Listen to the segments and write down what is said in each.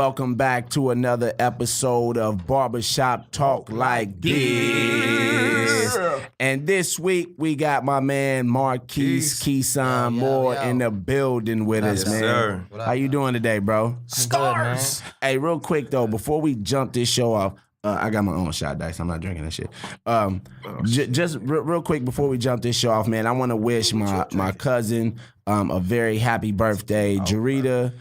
welcome back to another episode of Barbershop Talk Like This. And this week we got my man Markice Moore in the building with us, man. Sir. How you doing today, bro? Stars. Hey, real quick though, before we jump this show off, I got my own shot dice. I'm not drinking that shit. Just real quick before we jump this show off, man, I want to wish my cousin a very happy birthday, Jarita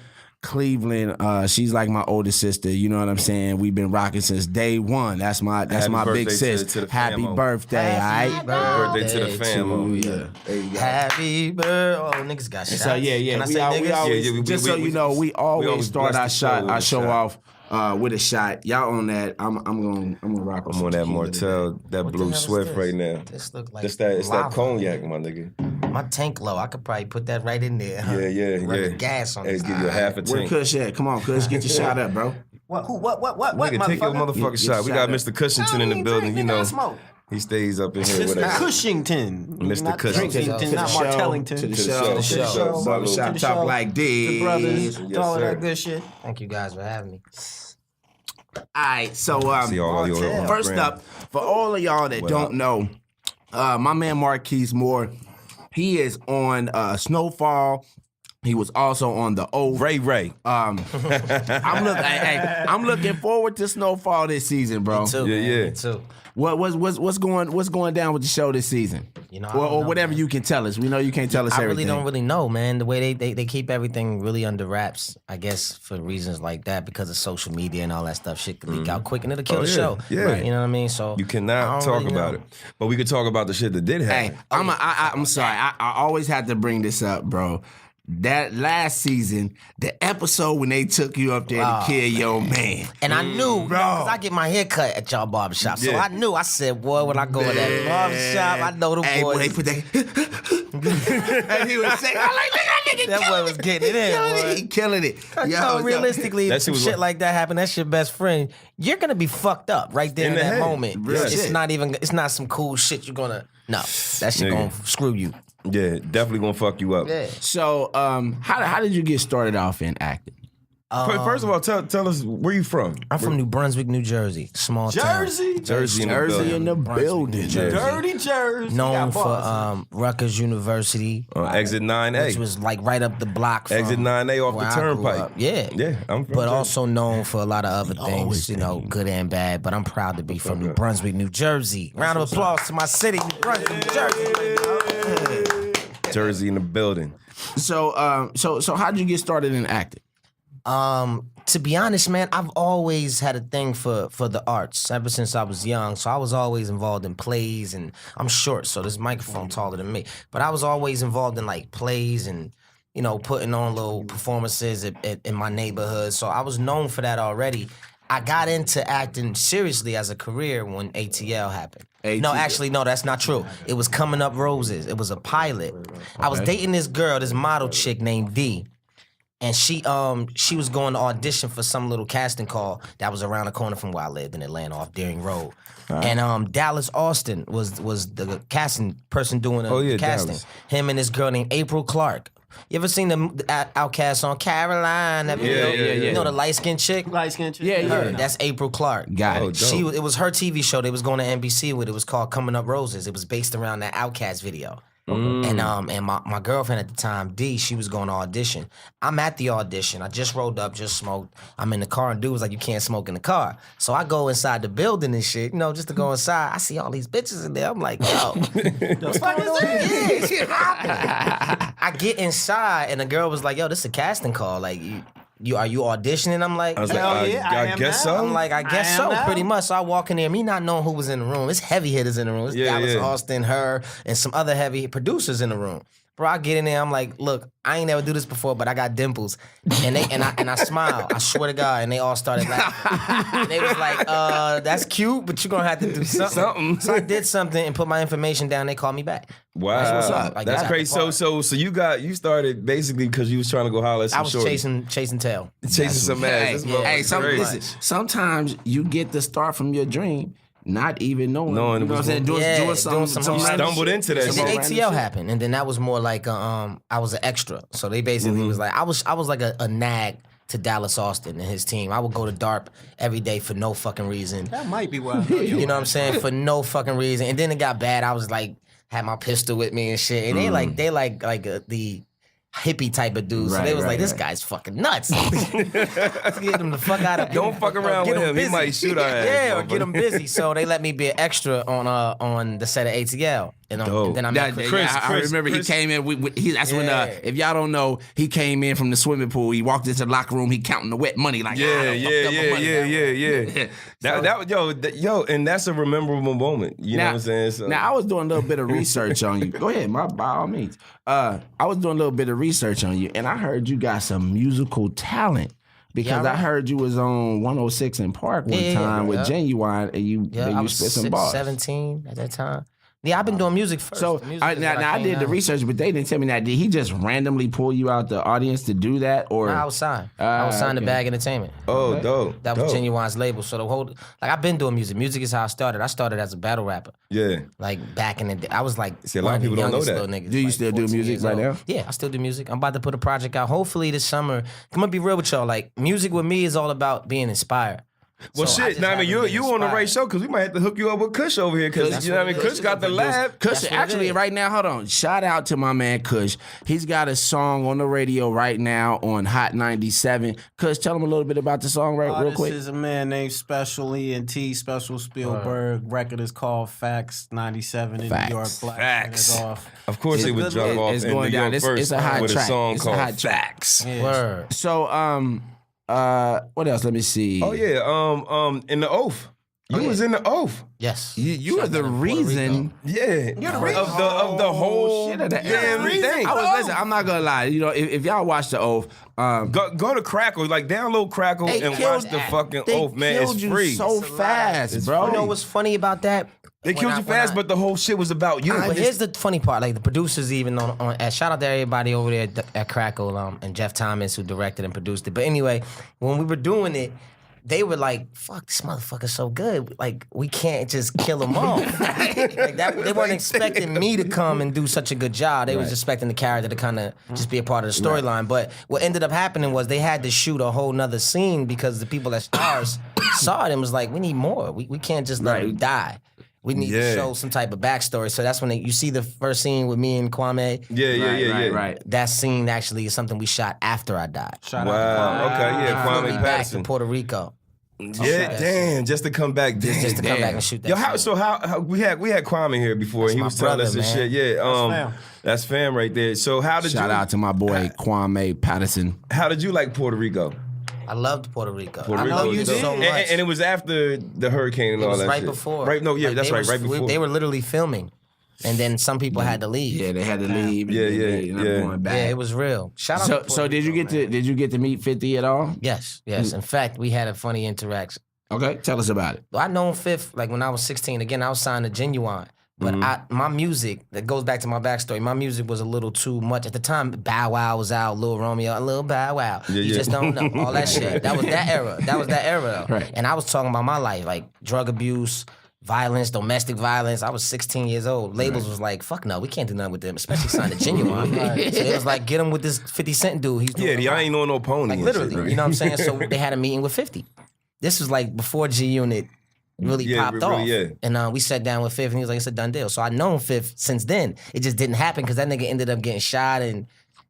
Cleveland. She's like my older sister. You know what I'm saying? We've been rocking since day one. That's my big sis. Happy birthday, Happy birthday to the family. Happy birthday. Oh, niggas got shots. So yeah. Can I say niggas? Just so you know, we always start our show off with a shot. Y'all on that? I'm gonna rock. I'm on that Martell, that What the Blue hell is Swift this? right now. This look like It's that lava. cognac, my nigga. My tank low. I could probably put that right in there. Huh? Yeah. Run the gas on Hey, this. give you a half a Where tank. Kush at? Come on, Kush, get your shot up, bro. What? Nigga, take your motherfucking Get shot. We shot got up. Mr. Cushington in the building. You know, he stays up in here with us. Cushington. Mr. Not Cushington. Drinkington, not show, Martellington. to the show. show. Barbershop To the Talk show. Like this. The brothers. Yes, all of sir. that good shit. Thank you guys for having me. All right, so See all you on first the up, for all of y'all that don't know, my man Markice Moore, he is on Snowfall. He was also on the O. Ray. I'm looking forward to Snowfall this season, bro. Me too, Yeah, man. yeah. Me too. What's going down with the show this season? You know, I don't or know, whatever man. you can tell us. We know you can't tell us I everything. really don't really know, man. The way they keep everything really under wraps, I guess, for reasons like that, because of social media and all that stuff. Shit can leak out quick and it'll kill Oh, the yeah. show. Yeah. Right, you know what I mean? So You I cannot don't talk really about know. it. But we could talk about the shit that did happen. Hey, I'm sorry. I always have to bring this up, bro. That last season, the episode when they took you up there to kill your man. And I knew, because I get my hair cut at y'all barbershop. So Yeah. I knew, I said, boy, when I go to that barbershop, I know the Hey, boys. when they put that, and he was saying, "I like nigga, That boy was getting it in, boy. He killing it." You know, realistically, That if shit some was shit like- like that happen, that's your best friend. You're gonna be fucked up right there In in, the that head. moment. Real It's shit. not even. It's not some cool shit. You're gonna that shit Nigga. gonna screw you. Yeah, definitely gonna fuck you up. Yeah. So, how did you get started off in acting? First of all, tell us where you from. I'm from New Brunswick, New Jersey, small town. Jersey in the Jersey building. in the building. Jersey. Dirty Jersey. Known Got for bars. Rutgers University, Exit 9A. which was like right up the block from Exit 9A off where the I grew turnpike. up. Yeah. Yeah, I'm from But Jersey. also known for a lot of other things, you know, good and bad. But I'm proud to be from New Brunswick, New Jersey. Round of applause to my city, New Brunswick, New Jersey. Jersey in the building. So how'd you get started in acting? To be honest, man, I've always had a thing for the arts ever since I was young. So I was always involved in plays, and I'm short, so this microphone taller than me. But I was always involved in like plays and, you know, putting on little performances in my neighborhood. So I was known for that already. I got into acting seriously as a career when ATL happened. No, ATL. actually, no, that's not true. It was Coming Up Roses. It was a pilot. I was dating this girl, this model chick named D. And she was going to audition for some little casting call that was around the corner from where I lived in Atlanta off Deering Road. And Dallas Austin was the casting person doing the casting. Dallas. Him and this girl named April Clark. You ever seen the Outcast song Caroline? That video? yeah. You know the light-skinned chick? Light skin chick. Yeah. Her. That's April Clark. Got Oh, it. dope. It was her TV show they was going to NBC with. It was called Coming Up Roses. It was based around that Outcast video. And my girlfriend at the time, D, she was going to audition. I'm at the audition. I just rolled up, just smoked. I'm in the car, and dude was like, "You can't smoke in the car." So I go inside the building and shit, you know, just to go inside. I see all these bitches in there. I'm like, yo, what's going on here? It's popping. I get inside, and the girl was like, "Yo, this is a casting call. Like, are you auditioning?" I'm like, I was Hell like, yeah, I I am guess now. so. I'm like, I guess I am so, now. pretty much. So I walk in there, me not knowing who was in the room. It's heavy hitters in the room. It's Yeah, Dallas yeah. Austin, her, and some other heavy producers in the room. Bro, I get in there, I'm like, look, I ain't never do this before, but I got dimples. And I smile. I swear to God. And they all started laughing. And they was like, that's cute, but you're gonna have to do something. So I did something and put my information down. They called me back. Wow, That's what's up. Like, that's got crazy. the So part. you started basically because you was trying to go holler at some I was shorty. chasing tail. chasing some ass. This motherfucker's crazy. Listen, sometimes you get the start from your dream, not even knowing. Knowing you it know what was I'm saying? going- Yeah, Doing some doing some random stumbled shit. into that And shit. then Some random ATL shit. happened, and then that was more like I was an extra. So they basically was like I was like a nag to Dallas Austin and his team. I would go to DARP every day for no fucking reason. That might be why. You You know what I'm saying? For no fucking reason. And then it got bad. I was like, had my pistol with me and shit. And they like the hippie type of dudes. So they was like, this guy's fucking nuts. Let's get him the fuck out of Don't fuck around with him. He might shoot our ass. Yeah, or get him busy. So they let me be an extra on the set of ATL. And then I met Chris. I remember he came in. When if y'all don't know, he came in from the swimming pool. He walked into the locker room. He counting the wet money like yeah. And that's a memorable moment. You know what I'm saying? So. Now I was doing a little bit of research on you. Go ahead, by all means. I was doing a little bit of research on you, and I heard you got some musical talent. Because I heard you was on 106 in Park one time with Genuine, and you spit some bars. 17 at that time. Yeah, I've been doing music first. So I did the research, but they didn't tell me that. Did he just randomly pull you out the audience to do that, or I was signed. I was signed to Bag Entertainment. Oh, dope. That was Genuine's label. So the whole I've been doing music. Music is how I started. I started as a battle rapper. Yeah. Like back in the day, I was like a lot of people don't know that. Niggas, do you still do music right now? Yeah, I still do music. I'm about to put a project out. Hopefully this summer. I'm gonna be real with y'all. Like music with me is all about being inspired. Well, so shit. Now, I mean, you on the right show because we might have to hook you up with Kush over here because you know what I mean. Kush got the lab. Kush actually right now. Hold on. Shout out to my man Kush. He's got a song on the radio right now on Hot 97. Kush, tell him a little bit about the song real quick. This is a man named Special ENT, Special Spielberg. Record is called Facts 97 in New York. Black Facts. Off. Of course, it would jump off it's in going New down. York first It's a hot with track. a song It's called a hot track. Facts. Yeah. Word. So what else? Let me see. Oh yeah, in the Oath. You was in the Oath. Yes. You are the reason. Yeah, you're the reason of the whole shit of the damn thing. Listen, I'm not gonna lie. You know, if y'all watch the Oath, go to Crackle, like download Crackle and watch the fucking Oath, man. It's free. So fast, bro. You know what's funny about that? They killed you fast, but the whole shit was about you. But here's the funny part: like the producers, even on shout out to everybody over there at Crackle, and Jeff Thomas who directed and produced it. But anyway, when we were doing it, they were like, "Fuck, this motherfucker's so good. Like, we can't just kill him off." Like that, they weren't expecting me to come and do such a good job. They was expecting the character to kind of just be a part of the storyline. But what ended up happening was they had to shoot a whole nother scene because the people at Stars saw it and was like, "We need more. We can't just let him die. We need to show some type of backstory." So that's when you see the first scene with me and Kwame. Right. That scene actually is something we shot after I died. Wow. Okay. Yeah. Flew me Kwame back to Patterson. Puerto Rico. Yeah. Damn. Just to come back. Just to come back and shoot that. Yo, scene. how we had Kwame here before, and he my was telling us brother, this man. shit. Yeah. fam. That's fam right there. So how did Shout out to my boy Kwame Patterson. How did you like Puerto Rico? I loved Puerto Rico. Puerto I Rico loved was it dope. so much. And it was after the hurricane and It all was that right shit. before. Right? No, yeah, Like, that's they right. Right before. They were literally filming, and then some people had to leave. Yeah, they had to leave. Yeah, and yeah. I'm going back. Yeah, it was real. Shout out. to So Puerto did you Rico, get to meet 50 at all? Yes. In fact, we had a funny interaction. Okay, tell us about it. I known Fifth like when I was 16. Again, I was signed to Genuine. But my music, that goes back to my backstory, my music was a little too much. At the time, Bow Wow was out, Lil Romeo, Lil Bow Wow. You just don't know. All that shit. That was that era. Though. Right. And I was talking about my life, like drug abuse, violence, domestic violence. I was 16 years old. Labels was like, fuck no, we can't do nothing with them, especially signed to Genuine. So it was like, get him with this 50 Cent dude. He's doing I ain't on no pony. like and literally, shit, right? you know what I'm saying? So they had a meeting with 50. This was like before G Unit really popped off. And we sat down with Fifth and he was like, it's a done deal. So I known Fifth since then. It just didn't happen because that nigga ended up getting shot and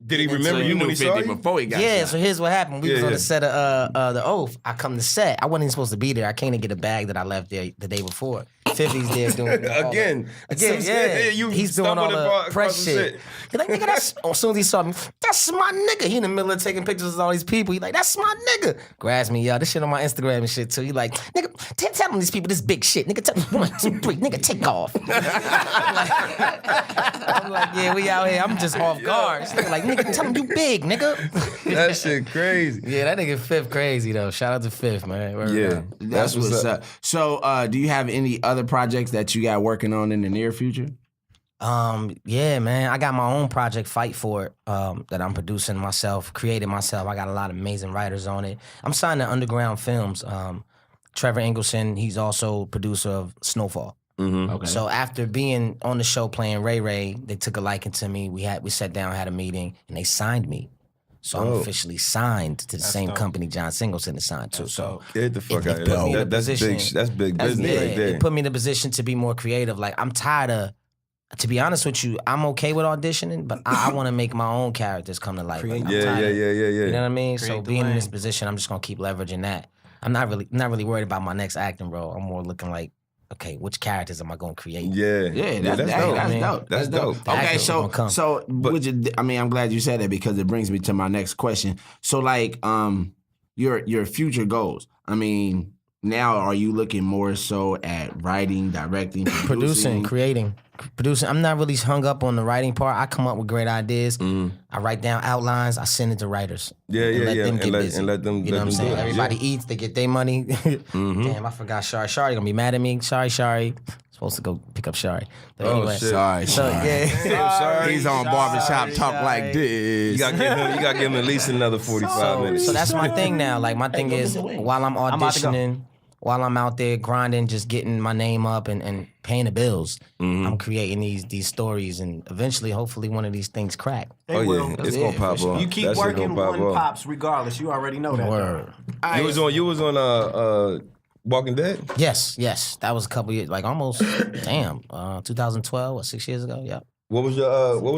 Did he remember you when he saw you? before he got yeah, shot. so here's what happened. We was on the set of The Oath. I come to set. I wasn't even supposed to be there. I came to get a bag that I left there the day before. 50's there doing Again, He's doing all the press shit. He's like, nigga, that's... As soon as he saw me, that's my nigga. He in the middle of taking pictures of all these people. He like, that's my nigga. Grabs me, y'all. This shit on my Instagram and shit, too. He like, nigga, tell them these people this big shit. Nigga, tell them 1, 2, 3. Nigga, take off. I'm like, yeah, we out here. I'm just off guard. This nigga like, nigga, tell them you big, nigga. That shit crazy. Yeah, that nigga Fifth crazy, though. Shout out to Fifth, man. Yeah. That's what's up. So, do you have any other projects that you got working on in the near future? Yeah, man. I got my own project, Fight For It, that I'm producing myself, creating myself. I got a lot of amazing writers on it. I'm signed to Underground Films. Trevor Engelson, he's also producer of Snowfall. Okay. So after being on the show playing Ray Ray, they took a liking to me. We sat down, had a meeting, and they signed me. So I'm officially signed to the same company John Singleton is signed to. So get the fuck out of here. That's big business right there. It put me in a position to be more creative. Like, I'm tired of, to be honest with you, I'm okay with auditioning, but I want to make my own characters come to life. Like, Yeah. You know what I mean? Create So the being in lane. this position, I'm just gonna keep leveraging that. I'm not really worried about my next acting role. I'm more looking like, okay, which characters am I gonna create? Yeah, That's dope. That's dope. The Okay, actors gonna come. I'm glad you said that because it brings me to my next question. So, like, your future goals. I mean, now are you looking more so at writing, directing, Producing, creating. I'm not really hung up on the writing part. I come up with great ideas. I write down outlines. I send it to writers. Yeah. And let them do You know what I'm saying? it. Everybody eats. They get their money. Damn, I forgot Shari. Shari gonna be mad at me. Shari. Supposed to go pick up Shari. But anyway, shit. Sorry. Sorry. He's on Barbershop talk like this. You gotta give him at least another 45 minutes. So that's my thing now. Like, my thing is, while I'm auditioning, while I'm out there grinding, just getting my name up and paying the bills, I'm creating these stories, and eventually, hopefully, one of these things crack. Oh yeah, it's gonna pop off. You keep That shit working, gonna pop one off. pops regardless. You already know that. Word. You was on Walking Dead. Yes. That was a couple years, like almost, 2012 or 6 years ago. Yeah. What was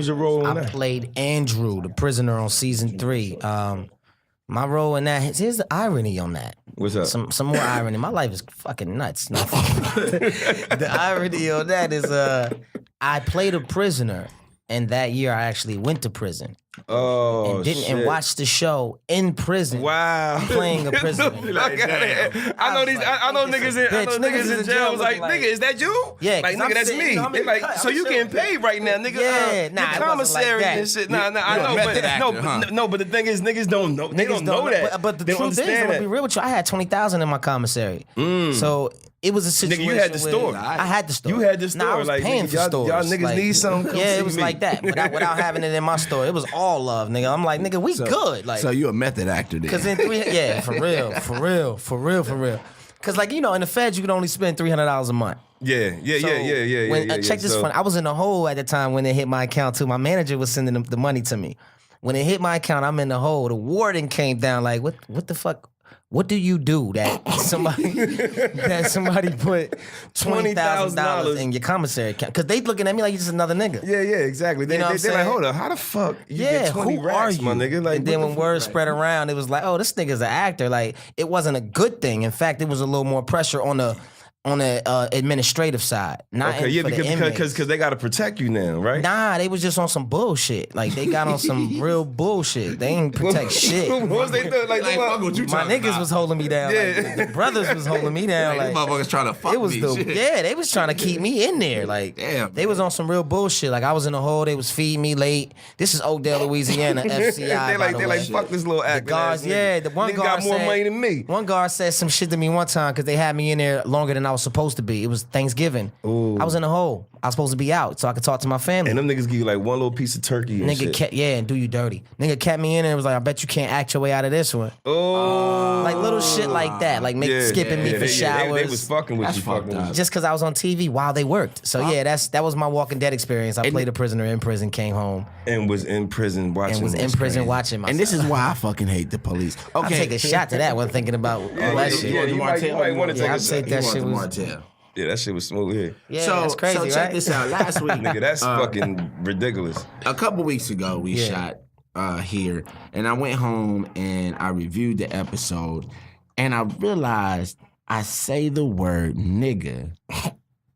your role in I that? played Andrew, the prisoner, on season 3. My role in that, here's the irony on that. What's up? Some more irony. My life is fucking nuts. The irony on that is I played a prisoner, and that year I actually went to prison. Oh, And watched the show in prison. Wow. Playing a prisoner. I know niggas in jail was like, nigga, is that you? Yeah, like 'cause I'm nigga, that's sitting, me. you know, I'm They in like, the cut, so I'm you getting chilling. paid right now, nigga? Yeah, nah, your it wasn't like commissary that. and shit. Nah, I you're a know, method but actor, huh? but the thing is, niggas don't know. They don't know that. But the They don't truth is, I'm understand gonna be that. real with you. I had 20,000 in my commissary, so it was a situation. Nigga, you had the where- store. I had the store. You had the store. Nah, I was like, paying nigga, for y'all, stores. y'all niggas Like, need something. Come yeah, see it was me. like that. Without having it in my store, it was all love, nigga. I'm like, nigga, we good. Like, So you a method actor then? cause in for real. Cause like, you know, in the feds, you can only spend $300 a month. Yeah. Check this one. I was in the hole at the time when it hit my account too. My manager was sending the money to me. When it hit my account, I'm in the hole. The warden came down like, what the fuck? What do you do that somebody put $20,000 in your commissary account? Because they looking at me like you're just another nigga. Yeah, exactly. You know what I'm They're like, saying? hold up, how the fuck you get 20 who racks, are you, my nigga? Like, and then what when the word fuck? spread around, it was like, oh, this nigga's an actor. Like, it wasn't a good thing. In fact, it was a little more pressure on the administrative side. Not Okay, yeah, for the inmates. because they gotta protect you now, right? Nah, they was just on some bullshit. Like, they got on some real bullshit. They ain't protect shit. What was they doing? Like fuck what you My talking niggas about? was holding me down. Yeah. Like, the brothers was holding me down. Like, Like, these motherfuckers trying to fuck it was me. Shit. they was trying to keep me in there. Like, Damn, they was on some real bullshit. Like, I was in the hole. They was feeding me late. This is Oakdale, Louisiana, FCI. they like fuck this little actor. The guards, the one nigga guard got more said, money than me. One guard said some shit to me one time because they had me in there longer than I was supposed to be. It was Thanksgiving. Ooh. I was in the hole. I was supposed to be out so I could talk to my family. And them niggas give you like one little piece of turkey and Nigga shit. kept, and do you dirty. Nigga kept me in there and was like, I bet you can't act your way out of this one. Oh. Like little shit like that. Like skipping me for showers. They was fucking with That's you. fucked up. Just because I was on TV while they worked. So that was my Walking Dead experience. I played a prisoner in prison, came home, And was in prison watching. and was in this. prison watching myself. And this is why I fucking hate the police. I'll Okay, take a shot to that when thinking about all that Yeah, shit. you might want to take I'd a say shot. that shit was. Martell. Yeah, that shit was smooth here. Yeah, So, that's crazy, so check right? this out. Last week, Nigga, that's fucking ridiculous. a couple weeks ago, we shot here, and I went home and I reviewed the episode, and I realized I say the word nigga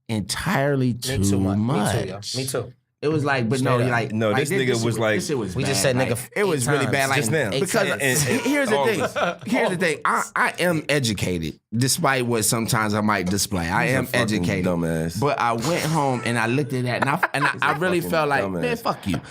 entirely too much. Me too. It was like, but no, Straight up. like No, like, this nigga was like- this shit was We bad. just said like, nigga it was 8 really bad. times. Like Just now. 8 because times. here's the All thing. of us. Here's the thing. I am educated, despite what sometimes I might display. I am fucking educated, dumbass. but I went home and I looked at that and I really fucking felt like, dumbass. man, fuck you.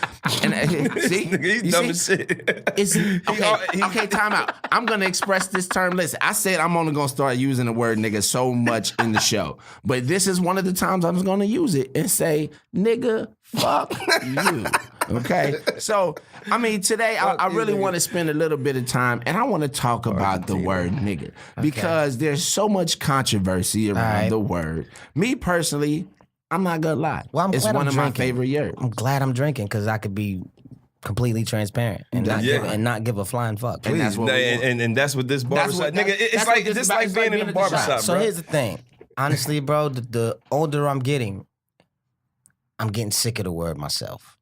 And see, He's You dumb see? as shit. It's okay. Time out. I'm gonna express this term. Listen, I said I'm only gonna start using the word nigga so much in the show, but this is one of the times I'm gonna use it and say nigga, fuck you. Okay, so I mean today I really want to spend a little bit of time and I want to talk about the word nigga because there's so much controversy around the word. Me personally, I'm not gonna lie. Well, I'm it's glad one I'm of my drinking. favorite words. I'm glad I'm drinking because I could be completely transparent and not give a flying fuck. Please. And that's what and that's what this barbershop nigga. It's like being in a barbershop. So here's the thing. Honestly, bro, the older I'm getting sick of the word myself.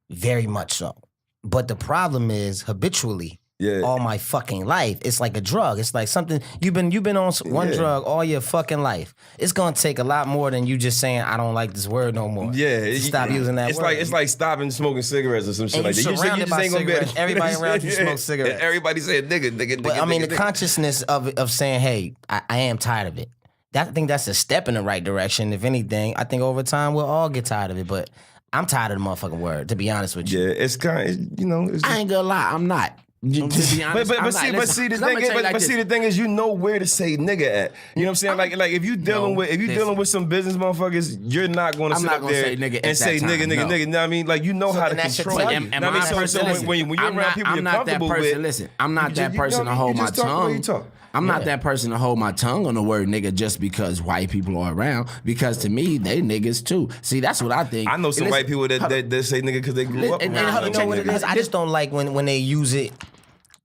Very much so. But the problem is habitually. All my fucking life. It's like a drug. It's like something you've been on one drug all your fucking life. It's gonna take a lot more than you just saying I don't like this word no more. Yeah, stop using that word. It's like stopping smoking cigarettes or some shit like that. You just ain't gonna be able to. Everybody around you smoke cigarettes. Everybody saying nigga. But I mean the consciousness of saying, hey, I am tired of it. I think that's a step in the right direction. If anything, I think over time we'll all get tired of it. But I'm tired of the motherfucking word. To be honest with you. Yeah, it's kind of I ain't gonna lie, I'm not. To be honest, but see the thing is you know where to say nigga at. You know what I'm saying? Like if you dealing with some business motherfuckers, you're not gonna sit up there and say nigga. You know what I mean? Like you know how to control it. So when you're around people you're comfortable with. Listen, I'm not that person to hold my tongue. I'm not that person to hold my tongue on the word nigga just because white people are around. Because to me, they niggas too. See, that's what I think. I know some white people that say nigga because they grew up around. And you know what it is? I just don't like when they use it.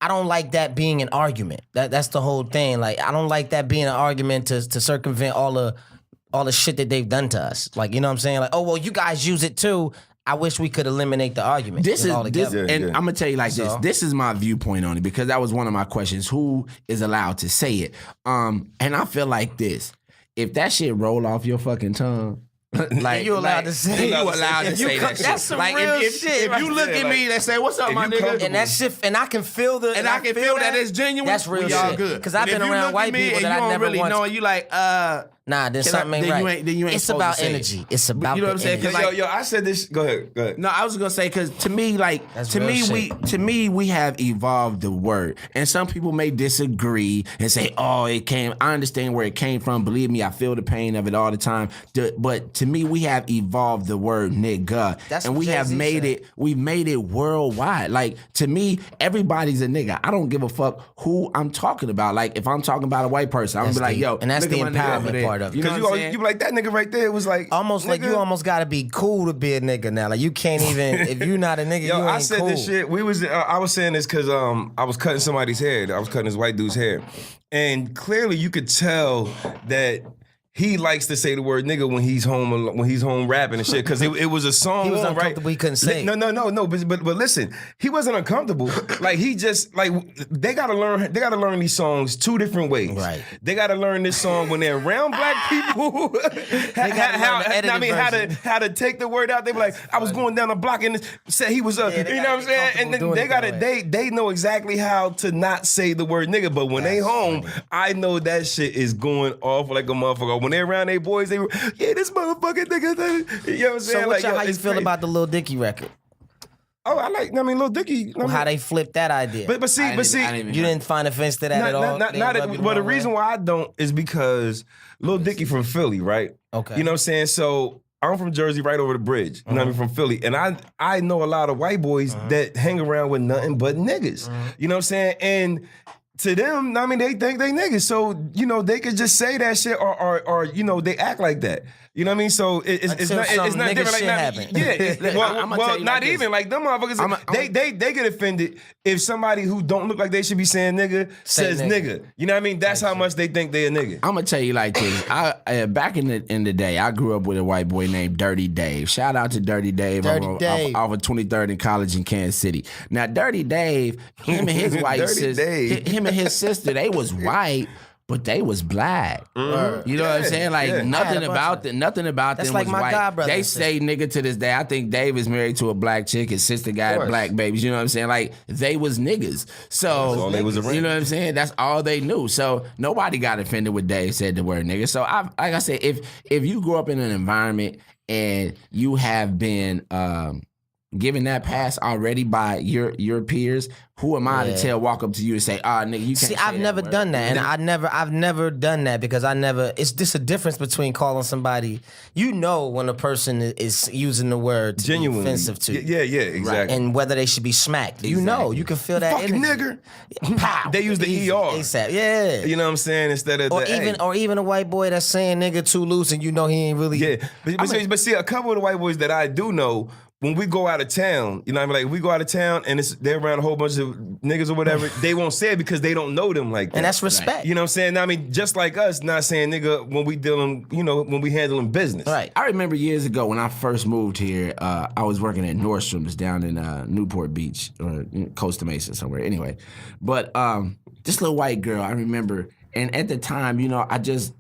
I don't like that being an argument. That's the whole thing. Like I don't like that being an argument to circumvent all the shit that they've done to us. Like you know what I'm saying? Like oh well, you guys use it too. I wish we could eliminate the argument. And I'm gonna tell you like this. This is my viewpoint on it because that was one of my questions. Who is allowed to say it? And I feel like this. If that shit roll off your fucking tongue. Like you allowed to say, you allowed to say that shit. That's some real shit. If you look at me and say, "What's up, my nigga?" and that shit, and I can feel I can feel that it's genuine. That's real we shit. all good. Because I've been around white people that I never really know. You like, nah, there's something ain't right. Then you ain't it's about energy. It's about you know what I'm saying? Like, yo, I said this. Go ahead. No, I was gonna say because to me, we have evolved the word, and some people may disagree and say, "Oh, it came." I understand where it came from. Believe me, I feel the pain of it all the time. But to me, we have evolved the word nigga, and we have made it. We've made it worldwide. Like to me, everybody's a nigga. I don't give a fuck who I'm talking about. Like if I'm talking about a white person, I'm gonna be like, "Yo," and that's the empowerment part of it. Because you be like that nigga right there. It was like almost nigga. Like you almost gotta be cool to be a nigga now. Like you can't even if you're not a nigga. Yo, you ain't I said cool. this shit. I was saying this because I was cutting somebody's hair. I was cutting this white dude's hair, and clearly you could tell that. He likes to say the word nigga when he's home rapping and shit because it was a song. He was right? uncomfortable. He couldn't say. No. But listen, he wasn't uncomfortable. Like he just like they gotta learn these songs two different ways. Right. They gotta learn this song when they're around black people. How to take the word out. They be like, I was going down the block and said he was you know what I'm saying? And then they know exactly how to not say the word nigga. But when they home, I know that shit is going off like a motherfucker. When they're around their boys, this motherfucking nigga. You know what I'm saying? So how you feel about the Lil Dicky record? Oh, Lil Dicky. How they flipped that idea. But see, you didn't find offense to that at all? Well, the reason why I don't is because Lil Dicky from Philly, right? Okay. You know what I'm saying? So I'm from Jersey, right over the bridge. You know what I mean? From Philly. And I know a lot of white boys that hang around with nothing but niggas. You know what I'm saying? And to them, I mean, they think they niggas. So, you know, they could just say that shit or you know, they act like that. You know what I mean? So it's not different. Like happen. Yeah. Well, not even like them motherfuckers. They get offended if somebody who don't look like they should be saying nigga says nigga. You know what I mean? That's how much they think they a nigga. I'm gonna tell you like this. Back in the day, I grew up with a white boy named Dirty Dave. Shout out to Dirty Dave. Off of 23rd and College in Kansas City. Now, Dirty Dave, him and his white sister, him and his sister, they was white. But they was black. You know what I'm saying? Like nothing about them That's was like my white. god brother. They say nigga to this day. I think Dave is married to a black chick. His sister got black babies. You know what I'm saying? Like they was niggas. So all they was around. You know what I'm saying? That's all they knew. So nobody got offended when Dave said the word nigga. So like I said, if you grew up in an environment and you have been given that pass already by your peers, who am I to walk up to you and say, nigga, you can't say I've never done that. And I've never done that because it's just a difference between calling somebody, you know when a person is using the word to genuinely be offensive to you. Yeah, exactly. Right. And whether they should be smacked. You know, you can feel that fucking energy. nigger. Pow. They use the ER. ASAP. Yeah. You know what I'm saying? Instead of or even a white boy that's saying nigga too loose and you know he ain't really. Yeah. But see, a couple of the white boys that I do know, when we go out of town, you know what I mean? Like, if we go out of town and they're around a whole bunch of niggas or whatever, they won't say it because they don't know them like that. And that's respect. You know what I'm saying? I mean, just like us not saying nigga when we dealing, when we handling business. Right. I remember years ago when I first moved here, I was working at Nordstrom's down in Newport Beach or Costa Mesa somewhere. Anyway, but this little white girl, I remember, and at the time,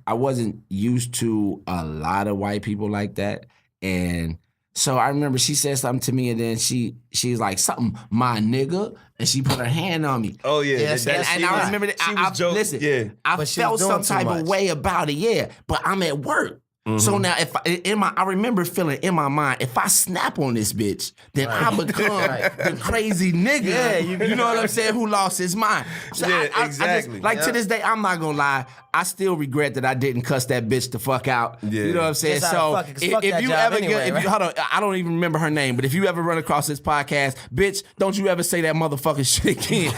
I wasn't used to a lot of white people like that, and so I remember she said something to me, and then she's like, something, my nigga, and she put her hand on me. Oh, yeah. And I remember that. She was joking. Listen, Yeah. I felt some type of way about it, yeah, but I'm at work. So now, I remember feeling in my mind, if I snap on this bitch, then I become the crazy nigga. Yeah, you know what I'm saying? Who lost his mind? So exactly. To this day, I'm not gonna lie. I still regret that I didn't cuss that bitch the fuck out. Yeah. You know what I'm saying? So if you ever hold on, I don't even remember her name, but if you ever run across this podcast, bitch, don't you ever say that motherfucking shit again.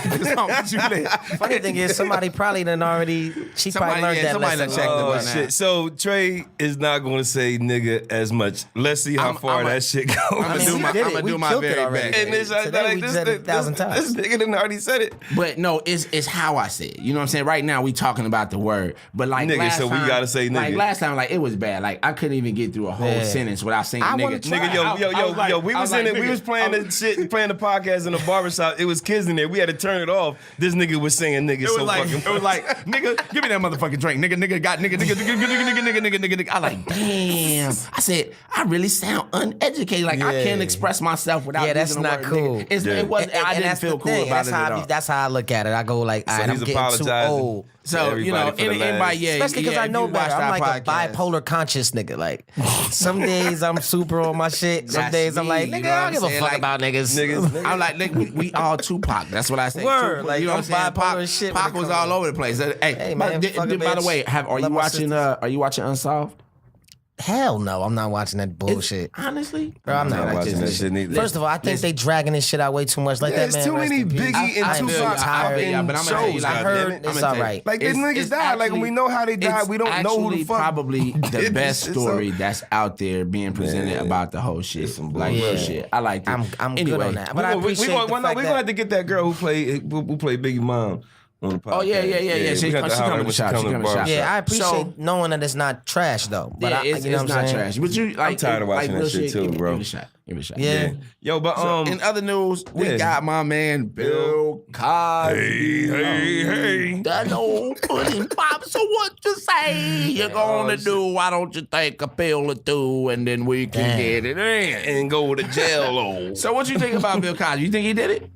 Funny thing is, somebody probably done already. She probably learned that lesson. Oh shit! So Trey is not going to say nigga as much. Let's see how far that shit goes. I'm gonna do my very best. And this, Today we said it 1,000 times. This nigga done already said it. But no, it's how I say it. You know what I'm saying? Right now we talking about the word. But like nigga, last so time, we gotta say nigga. Like last time, like it was bad. Like I couldn't even get through a whole sentence without saying nigga. Nigga, yo, we was in it. We was playing the shit, playing the podcast in the barbershop. It was kids in there. We had to turn it off. This nigga was saying nigga. It was like nigga, give me that motherfucking drink. Nigga got nigga. I like damn. I said I really sound uneducated. Like I can't express myself without. Yeah, that's using the not word cool. Nigga. It wasn't. I didn't feel cool about it at all. That's how I look at it. I go like, I'm getting too old. So anybody, especially because I know better. I'm like a bipolar conscious nigga. Like some days I'm super on my shit. Some days I'm like, nigga, I don't give a fuck about niggas. I'm like, nigga, we all Tupac. That's what I say. Word, like you know what I'm saying? Shit. Pac was all over the place. Hey man, by the way, are you watching Unsolved? Hell no, I'm not watching that bullshit. Honestly, bro, I'm not watching that shit neither. First of all, I think they dragging this shit out way too much. Like that man. There's too many Biggie and Tupac shows. I heard it's all right. Like these niggas died. Like when we know how they died, we don't know who the fuck. Probably the best story that's out there being presented about the whole shit. Like real shit. I like it. I'm good on that. But I appreciate the fact that we're gonna have to get that girl who played Biggie mom. On the podcast. Oh yeah. She coming to shop. Yeah, I appreciate knowing that it's not trash though. But it's not trash. But I'm tired of watching that shit too, bro. Give it a shot. Yeah. Yo, but in other news, we got my man Bill Cosby. Hey. That old pudding pop. So what you say you're gonna do? Why don't you take a pill or two and then we can get it in and go to jail? So what you think about Bill Cosby? You think he did it?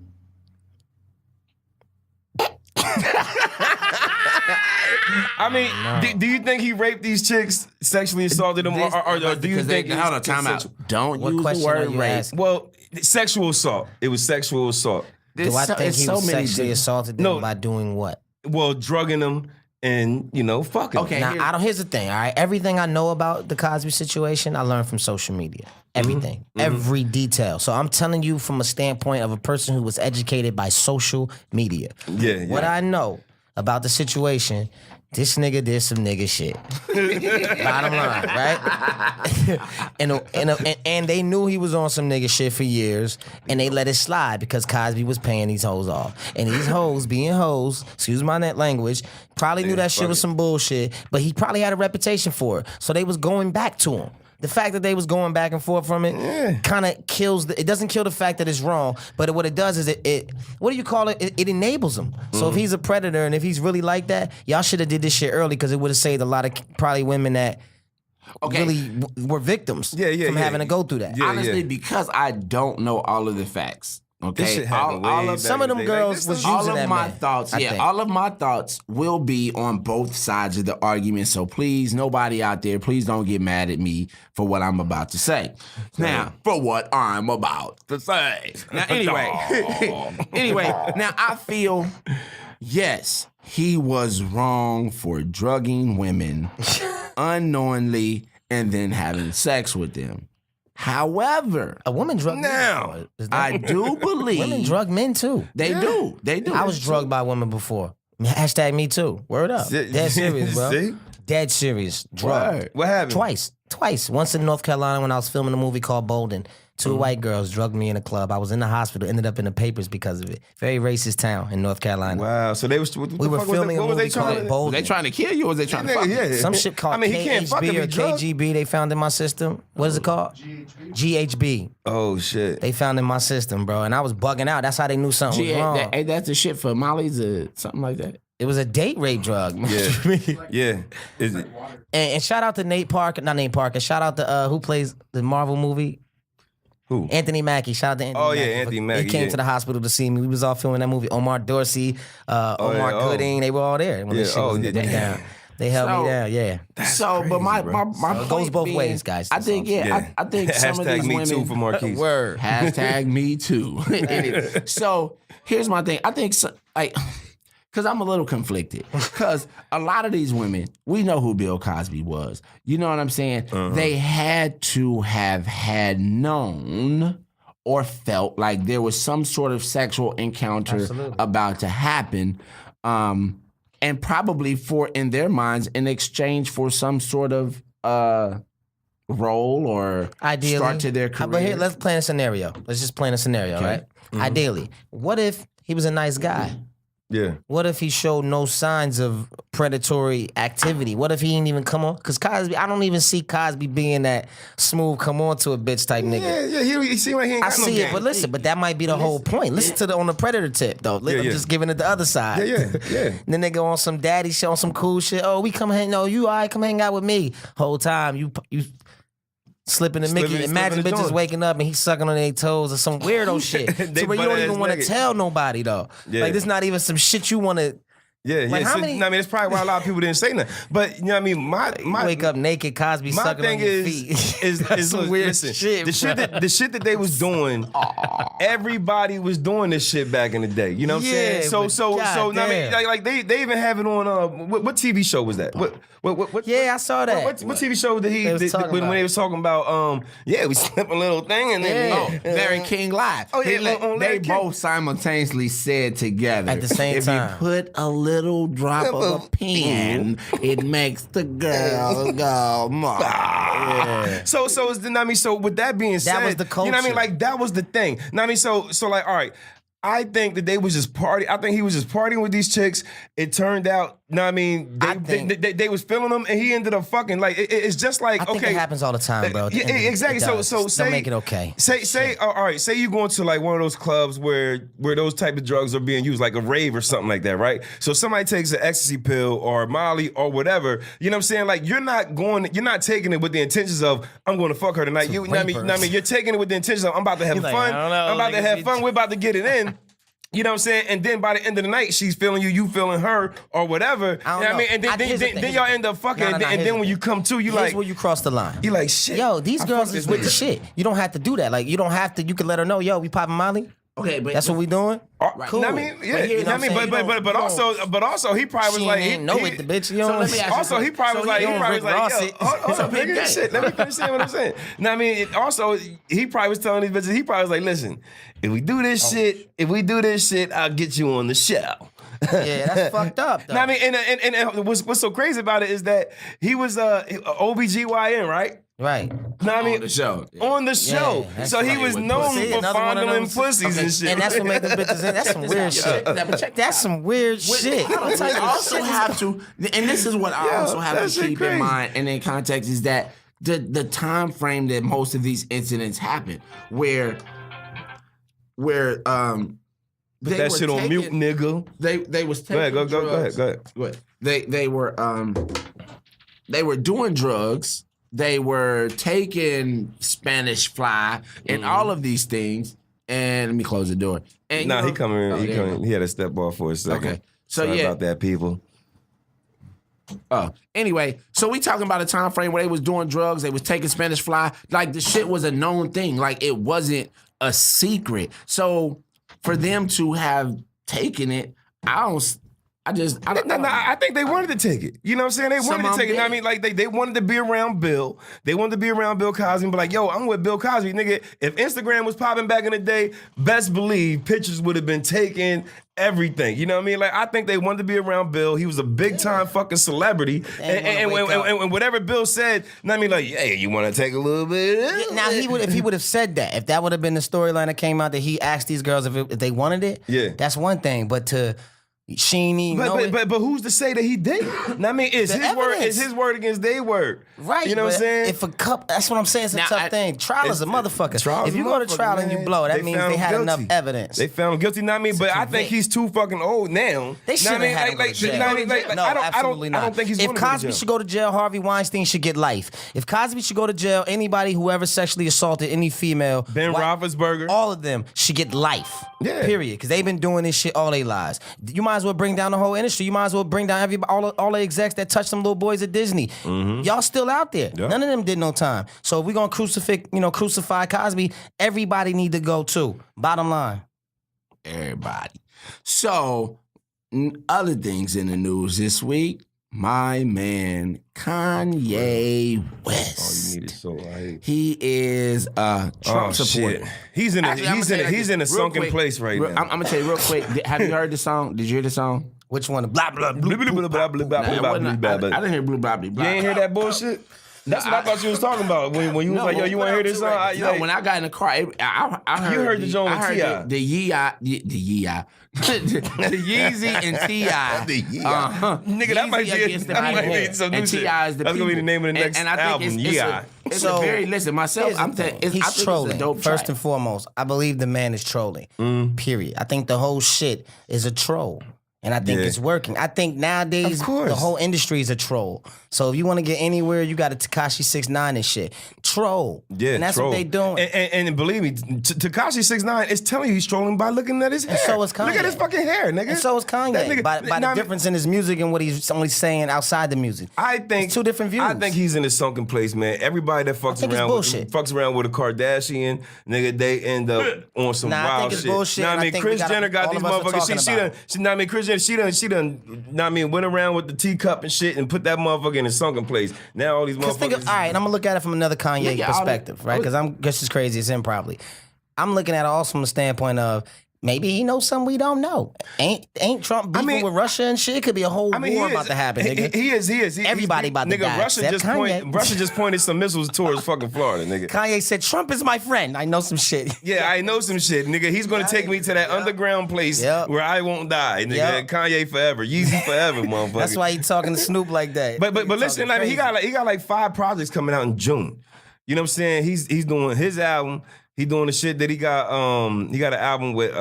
I mean, do you think he raped these chicks, sexually assaulted them, or do you think? Hold on, time out. Don't use the word rape. Well, sexual assault. It was sexual assault. Do I think he was sexually assaulted them by doing what? Well, drugging them and fucking. Okay. Now here's the thing. All right, everything I know about the Cosby situation, I learned from social media. Everything, every detail. So I'm telling you from a standpoint of a person who was educated by social media. Yeah. What I know about the situation, this nigga did some nigga shit. Bottom line, right? and they knew he was on some nigga shit for years, and they let it slide because Cosby was paying these hoes off. And these hoes, being hoes, excuse my net language, probably knew that shit was some bullshit, but he probably had a reputation for it. So they was going back to him. The fact that they was going back and forth from it kind of kills it doesn't kill the fact that it's wrong, but what it does is it what do you call it? It enables him. So if he's a predator and if he's really like that, y'all should have did this shit early because it would have saved a lot of probably women that really were victims from having to go through that. Honestly, because I don't know all of the facts. Okay, some of them girls was using all of that my man, thoughts. All of my thoughts will be on both sides of the argument. So please, nobody out there, please don't get mad at me for what I'm about to say. Now, for what I'm about to say. Now, anyway, now I feel yes, he was wrong for drugging women unknowingly and then having sex with them. However, a woman drug now. I do believe women drug men too. They do. I was drugged by women before. Hashtag me too. Word up. Dead serious, bro. See? Dead serious. Drug. What happened? Twice. Once in North Carolina when I was filming a movie called Bolden. Two white girls drugged me in a club. I was in the hospital, ended up in the papers because of it. Very racist town in North Carolina. Wow. So they was. We were filming a movie called Bold. Was they trying to kill you or was they trying to fuck you? Yeah. Some shit called he can't fucking KHB or be drugged. KGB they found in my system. What is it called? GHB. Oh shit. They found in my system, bro. And I was bugging out. That's how they knew something was wrong. Ain't that the shit for Molly's or something like that? It was a date rape drug. Yeah. Yeah. Is it? And shout out to Nate Parker. Not Nate Parker. Shout out to who plays the Marvel movie? Who? Anthony Mackie. Shout out to Anthony Mackie. Anthony Mackie. He came to the hospital to see me. We was all filming that movie. Omar Dorsey, Omar Gooding. They were all there when this shit was going down. They held me down, yeah. But my it goes both ways, guys. I think, I think some of Hashtag these me women. too for Markice. Word. Hashtag me too. So here's my thing. I think, because I'm a little conflicted. Because a lot of these women, we know who Bill Cosby was. You know what I'm saying? They had to have had known or felt like there was some sort of sexual encounter about to happen. And probably in their minds, in exchange for some sort of role or Ideally, start to their career. But here, let's plan a scenario. Let's just plan a scenario, right? Ideally, what if he was a nice guy? Yeah. What if he showed no signs of predatory activity? What if he didn't even come on? Because Cosby, I don't even see Cosby being that smooth, come on to a bitch type nigga. Yeah. He seems like he ain't I got no see it, game. but listen, but that might be the whole point. Listen to on the predator tip though. I'm just giving it the other side. Yeah. And then they go on some daddy shit, on some cool shit. Oh, we come hang. No, you all right? Come hang out with me. Whole time you slipping the Mickey. Imagine the bitches joint. waking up and he's sucking on their toes or some weirdo shit. They So where you don't butt-ass even want to niggas. tell nobody though. Yeah. Like this not even some shit you want to. Yeah. Like, how So, many- I mean, it's probably why a lot of people didn't say nothing. But you know what I mean? My Wake up naked, Cosby My sucking thing on your is, feet. is some look, weird listen, shit. the shit that they was doing, everybody was doing this shit back in the day. You know what I'm Yeah, saying? but So I mean, goddamn. like they even have it on what TV show was that? What Yeah, I saw that. What TV show did They was talking when about they it. was talking about we slip a little thing and then Larry King Live. Oh, yeah, on they Larry King. both simultaneously said together At the same if time. you put a little drop of a pen, it makes the girl go more. So so with that being said, was the you know what I mean? culture. Like that was the thing. Know what I mean? So like, all right. I think that they was just party. I think he was just partying with these chicks. It turned out, know what I mean? They was feeling him, and he ended up fucking like. It's just like I think okay, it happens all the time, bro. Yeah, exactly. It does. So say Don't make it okay. Say all right. Say you going to like one of those clubs where those type of drugs are being used, like a rave or something like that, right? So somebody takes an ecstasy pill or Molly or whatever. You know what I'm saying? Like you're not taking it with the intentions of I'm going to fuck her tonight. You know what I mean? You're taking it with the intentions of I'm about to have Like, fun. I don't know, I'm about to niggas have be- fun. We're about to get it in. You know what I'm saying? And then by the end of the night, she's feeling you feeling her, or whatever. I don't You know what I know. mean? And Here's the thing, then here's y'all the end up fucking, No, and here's then the when you thing. come to, you Here's like, where you cross the line. you like shit. Yo, these I girls fuck is this with the nigga. shit. You don't have to do that. Like you don't have to. You can let her know, yo, we popping Molly. Okay, but That's what we doing. Cool. Cool. I mean, yeah. But here- you know what I mean? you know what I'm saying? But also, he probably was She like, ain't know it, the bitch. You know So what let I'm me saying? ask you Also, he probably was So like, he he don't probably was Rick like, Ross yo, it. hold So on, big nigga, game. shit. Let me finish saying what I'm saying. Now, I mean, also, he probably was telling these bitches, he probably was like, listen, if we do this shit, I'll get you on the show. Yeah, that's fucked up. Though. Now, I mean, and what's so crazy about it is that he was OBGYN, right? Right. Now, I mean, on the show. On the show. that's So he right. was With known See, for another one of fondling those- pussies and shit. And that's what make them bitches in. That's some weird shit. That's some weird shit. We also have to, and this is what I also have that to shit keep crazy. in mind and in context is that the time frame that most of these incidents happen, where Put that shit on mute, nigga. They was taking Go drugs. ahead. Go ahead. They were doing drugs. They were taking Spanish fly and all of these things. And let me close the door. And Nah, you know- he coming in. Oh, He there you coming. go. He had to step off for a second. Okay. So Sorry yeah. about that, people. Anyway, so we talking about a time frame where they was doing drugs, they was taking Spanish fly. Like the shit was a known thing. Like it wasn't a secret. So for them to have taken it, I think they wanted to take it. You know what I'm saying? They wanted to take it. I mean, like they wanted to be around Bill. They wanted to be around Bill Cosby and be like, yo, I'm with Bill Cosby, nigga. If Instagram was popping back in the day, best believe pictures would have been taken, everything. You know what I mean? Like, I think they wanted to be around Bill. He was a big time fucking celebrity. And whatever Bill said, I mean, like, hey, you want to take a little bit? Now, if he would have said that, if that would have been the storyline that came out that he asked these girls if they wanted it, that's one thing. But to but who's to say that he did? I mean, it's his word against their word. Right. You know what I'm saying? If a couple, that's what I'm saying. It's a tough thing. Trial is a motherfucker. If you go to trial and you man. blow, that means they had enough evidence. They found him guilty. Know what I mean? But I think he's too fucking old now. They shouldn't have had him go to jail. No, absolutely not. I don't think he's If Cosby should go to jail, Harvey Weinstein should get life. If Cosby should go to jail, anybody who ever sexually assaulted any female, Ben Roethlisberger, all of them should get life. Yeah. Period. Because they've been doing this shit all their lives. You might as well bring down the whole industry. You might as well bring down everybody, all the execs that touched them little boys at Disney. Y'all still out there. Yeah. None of them did no time. So if we're gonna crucify Cosby, everybody need to go too. Bottom line. Everybody. So, other things in the news this week. My man Kanye West. Oh, you need it so right. He is Trump supporter. He's in a sunken place right now. I'm gonna tell you real quick. Have you heard the song? Did you hear the song? Which one? Blah blah blah. I didn't hear blue blah blah. You ain't hear that bullshit? That's what I thought you was talking about when you was like, yo, you want to hear this song? No, when I got in the car, I heard. You heard the joint with T.I. The Yeezy and T.I. Nigga, that might be some new shit. That's gonna be the name of the next album. It's a very myself. I'm saying he's trolling. First and foremost, I believe the man is trolling. Period. I think the whole shit is a troll. And I think it's working. I think nowadays the whole industry is a troll. So if you want to get anywhere, you got a Tekashi 6ix9ine and shit. Troll. Yeah, and that's troll. what they doing. And believe me, Tekashi 6ix9ine is telling you he's trolling by looking at his hair. And so is Kanye. Look at his fucking hair, nigga. And so is Kanye. By the difference in his music and what he's only saying outside the music. I think it's two different views. I think he's in a sunken place, man. Everybody that fucks around with a Kardashian, nigga, they end up on some wild shit. Bullshit. I mean, Kris Jenner got these motherfuckers. She done went around with the teacup and shit and put that motherfucker in a sunken place. Now all these motherfuckers. All right, I'm gonna look at it from another Kanye perspective, right? Because I'm just as crazy as him, probably. I'm looking at it also from the standpoint of maybe he knows something we don't know. Ain't Trump beefing with Russia and shit? It could be a whole war about to happen, nigga. He is. Everybody about to die. Russia just pointed some missiles towards fucking Florida, nigga. Kanye said, Trump is my friend. I know some shit. Yeah, I know some shit, nigga. He's gonna take me to that underground place where I won't die, nigga. Kanye forever. Yeezy forever, motherfucker. That's why he talking to Snoop like that. But listen, I mean, he got like 5 projects coming out in June. You know what I'm saying? He's doing his album. He doing the shit that he got an album with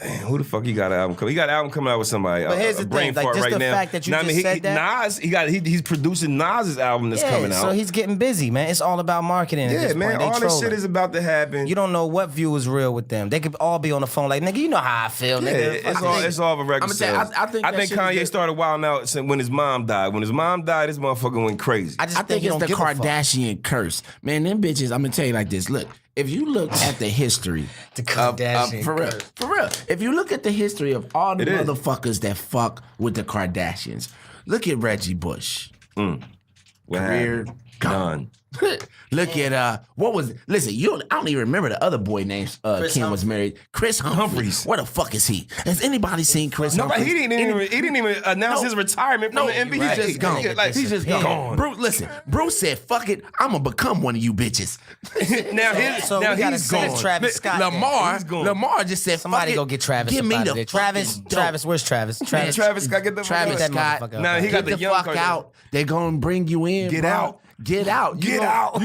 who the fuck he got an album coming? He got an album coming out with somebody. But here's the thing, like just the fact that you just said that. Nas, he's producing Nas's album that's coming out. So he's getting busy, man. It's all about marketing. Yeah, at this man. point. All this shit is about to happen. You don't know what view is real with them. They could all be on the phone like, nigga, you know how I feel, nigga. It's all of a record sales. I think Kanye started wilding out when his mom died. When his mom died, this motherfucker went crazy. I think it's the Kardashian curse. Man, them bitches, I'm gonna tell you like this. Look, if you look at the history of for real, if you look at the history of all the motherfuckers that fuck with the Kardashians, look at Reggie Bush. Career gone. Look at listen, I don't even remember the other boy named Kim was married. Chris Humphries. Where the fuck is he? Has anybody seen Chris Humphries? He didn't even announce his retirement from the NBA. Right. He's just gone. He's just gone. Bruce said, fuck it, I'm gonna become one of you bitches. now he's gone. Travis Scott. Lamar just said, somebody go get Travis. Give me the Travis, where's Travis? Travis Scott, get the Travis Scott. Now he got the young fuck out. They're gonna bring you in. Get out. Get out. You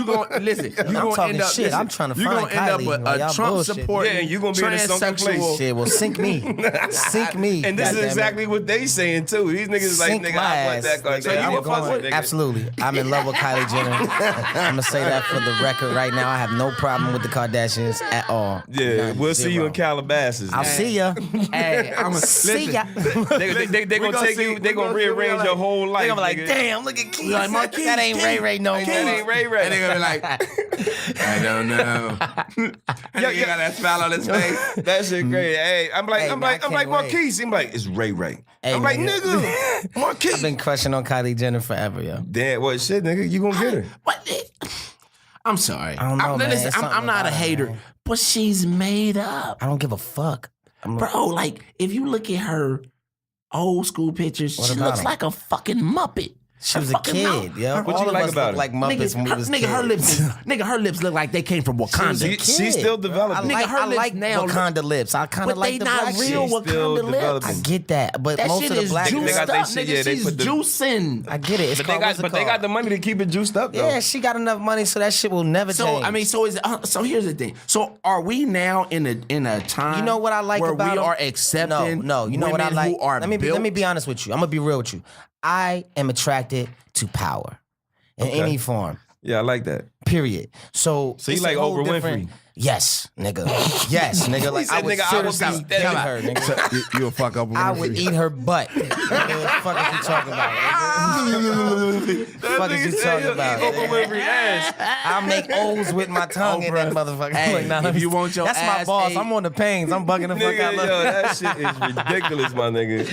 gonna listen. You gonna end up. Shit. I'm trying to find Kylie. Up a Trump support. Yeah, you gonna be in a sunken place. Shit, well, sink me. Sink me. And this is exactly what they saying too. These niggas is like, nigga, I want that Kardashian. Absolutely. I'm in love with Kylie Jenner. I'm gonna say that for the record right now. I have no problem with the Kardashians at all. Yeah, we'll see you in Calabasas. I'll see ya. Hey, I'm gonna see ya. They gonna take you. They gonna rearrange your whole life. They gonna be like, damn, look at Keith. That ain't Ray Ray. no Like, more. that ain't Ray Ray. And they're gonna be like, I don't know. Yo, You got that smile on his face. That shit crazy. Hey, I'm like can't wait. Markice. I'm like, it's Ray Ray. Hey, I'm like, nigga. nigga, Markice. I've been crushing on Kylie Jenner forever, yo. Damn, what shit, nigga? You gonna get her? What? I'm sorry. I don't know, man. Listen, It's I'm something not a about it, hater, man. but she's made up. I don't give a fuck. Bro, like, if you look at her old school pictures, What she about looks him? like a fucking Muppet. She was a fucking kid, mouth. yo. What All you of like us about look her? like Muppets when we was kids. Her lips, her lips look like they came from Wakanda. She's still I developing. like, her I lips like now Wakanda lips. I kind but of like they the not black real shit. Still Wakanda lips. developing. I get that, but That most shit of the is black juiced They got up, they nigga. shit, yeah, they She's put the- juicing. I get it. It's But they called, got, what's it but they got called? the money to keep it juiced up though. Yeah, she got enough money, so that shit will never So change. I mean, so here's the thing. So are we now in a time? You know what I like where about we them? are accepting? No. You know what I women like? Who are let me be honest with you. I'm gonna be real with you. I am attracted to power in any form. Yeah, I like that. Period. So you it's a like whole Oprah different- Winfrey? Yes, nigga. Yes, nigga. Like said, I would nigga, I would seriously be eat steady. her, nigga. You a fuck up? I would eat her butt. Nigga, what the fuck is you talking about? Nigga? Fuck is you talking about? Oprah Winfrey ass. I'll make O's with my tongue in that motherfucker. Hey, nah, if let me you see. want your That's my ass boss. ate- I'm on the pains. I'm bugging the fuck Nigga, out. yo, Look. that shit is ridiculous, my nigga.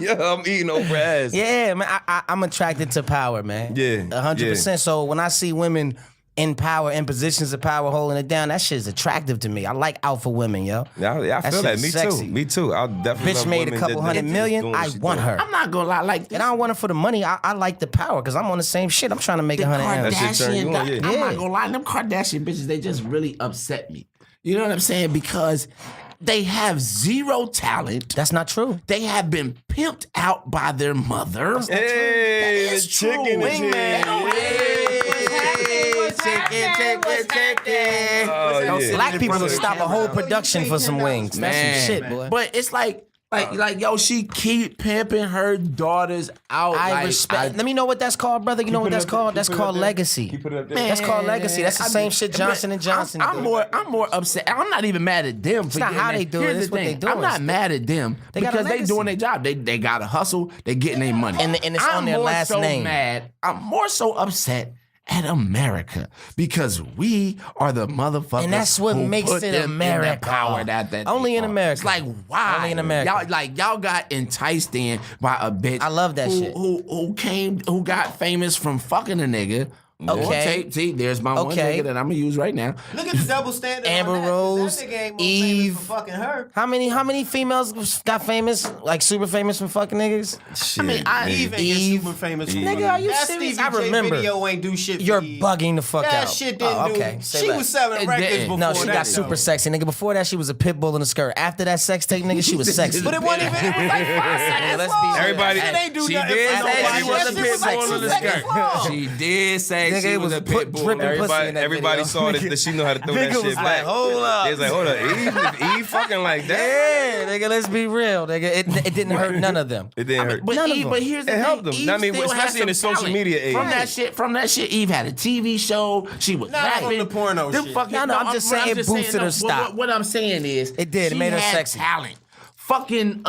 Yo, I'm eating Oprah ass. Yeah, man. I'm attracted to power, man. Yeah, 100%. So when I see women in power, in positions of power, holding it down, that shit is attractive to me. I like alpha women, yo. Yeah, I feel that. shit's Me sexy. too. Me too. I'll definitely. Bitch love made a women couple that hundred just million. doing what I she want doing. her. I'm not gonna lie. Like this, And I don't want her for the money. I like the power because I'm on the same shit. I'm trying to make the 100 M's. That shit turn you Kardashian. on, yeah. I'm Yeah. not gonna lie. Them Kardashian bitches, they just really upset me. You know what I'm saying? Because they have zero talent. That's not true. They have been pimped out by their mother. Hey, the That is true. chicken is here. Wingman. Chicken. Oh, yeah. Black people will stop a whole production for some wings. That's some shit, boy. But it's like yo, she keep pimping her daughters out. I respect. Let me know what that's called, brother. You know what that's called? That's called legacy. That's called legacy. That's the same shit Johnson and Johnson. I'm more upset. I'm not even mad at them. It's not how they do it, it's what they do. I'm not mad at them They got a because they legacy. doing their job. They got to hustle. They getting their money. And it's on their more last so name. Mad. I'm more so upset at America because we are the motherfuckers. And that's what who makes put it them in America. that power that Only they in are. America. It's like why? Only in America. Y'all got enticed in by a bitch. I love that shit. Who got famous from fucking a nigga. Okay. See, there's my one Okay. nigga that I'm gonna use right now. Look at the double standard. Amber on that. Rose, That nigga ain't more Eve. famous for fucking her. How many females got famous, like super famous from fucking niggas? Shit, Eve Eve ain't Eve. super famous. Nigga, are you that serious? Stevie I J remember. video ain't do shit for You're Eve. bugging the fuck That out. shit didn't Oh, do. okay. Say She less. was selling It records didn't. before No, she that. got super sexy, nigga. Before that, she was a pit bull in a skirt. After that sex tape, nigga, she was sexy. But it wasn't even. It was like 5 seconds let's be long. Everybody- Shit ain't do She nothing did for say nobody. she was That a shit pit was like bull in 2 a seconds skirt. long. She did say Nigga, she it was was a pit bull. dripping pussy in that Everybody video. saw that she knew how to throw that Nigga shit was back. like, hold up. They was like, hold up, Eve fucking like that? Yeah, nigga, let's be real, nigga. It didn't hurt none of them. It didn't hurt. But None of Eve, them. but here's the It thing. helped them. Eve I mean, still has especially in the some social talent. media age. From that shit, Eve had a TV show. She was Not rapping. from the porno Them shit. fucking- No, I'm just saying it boosted her stop. What I'm saying is, It did. It she made her had sexy. Talent. Fucking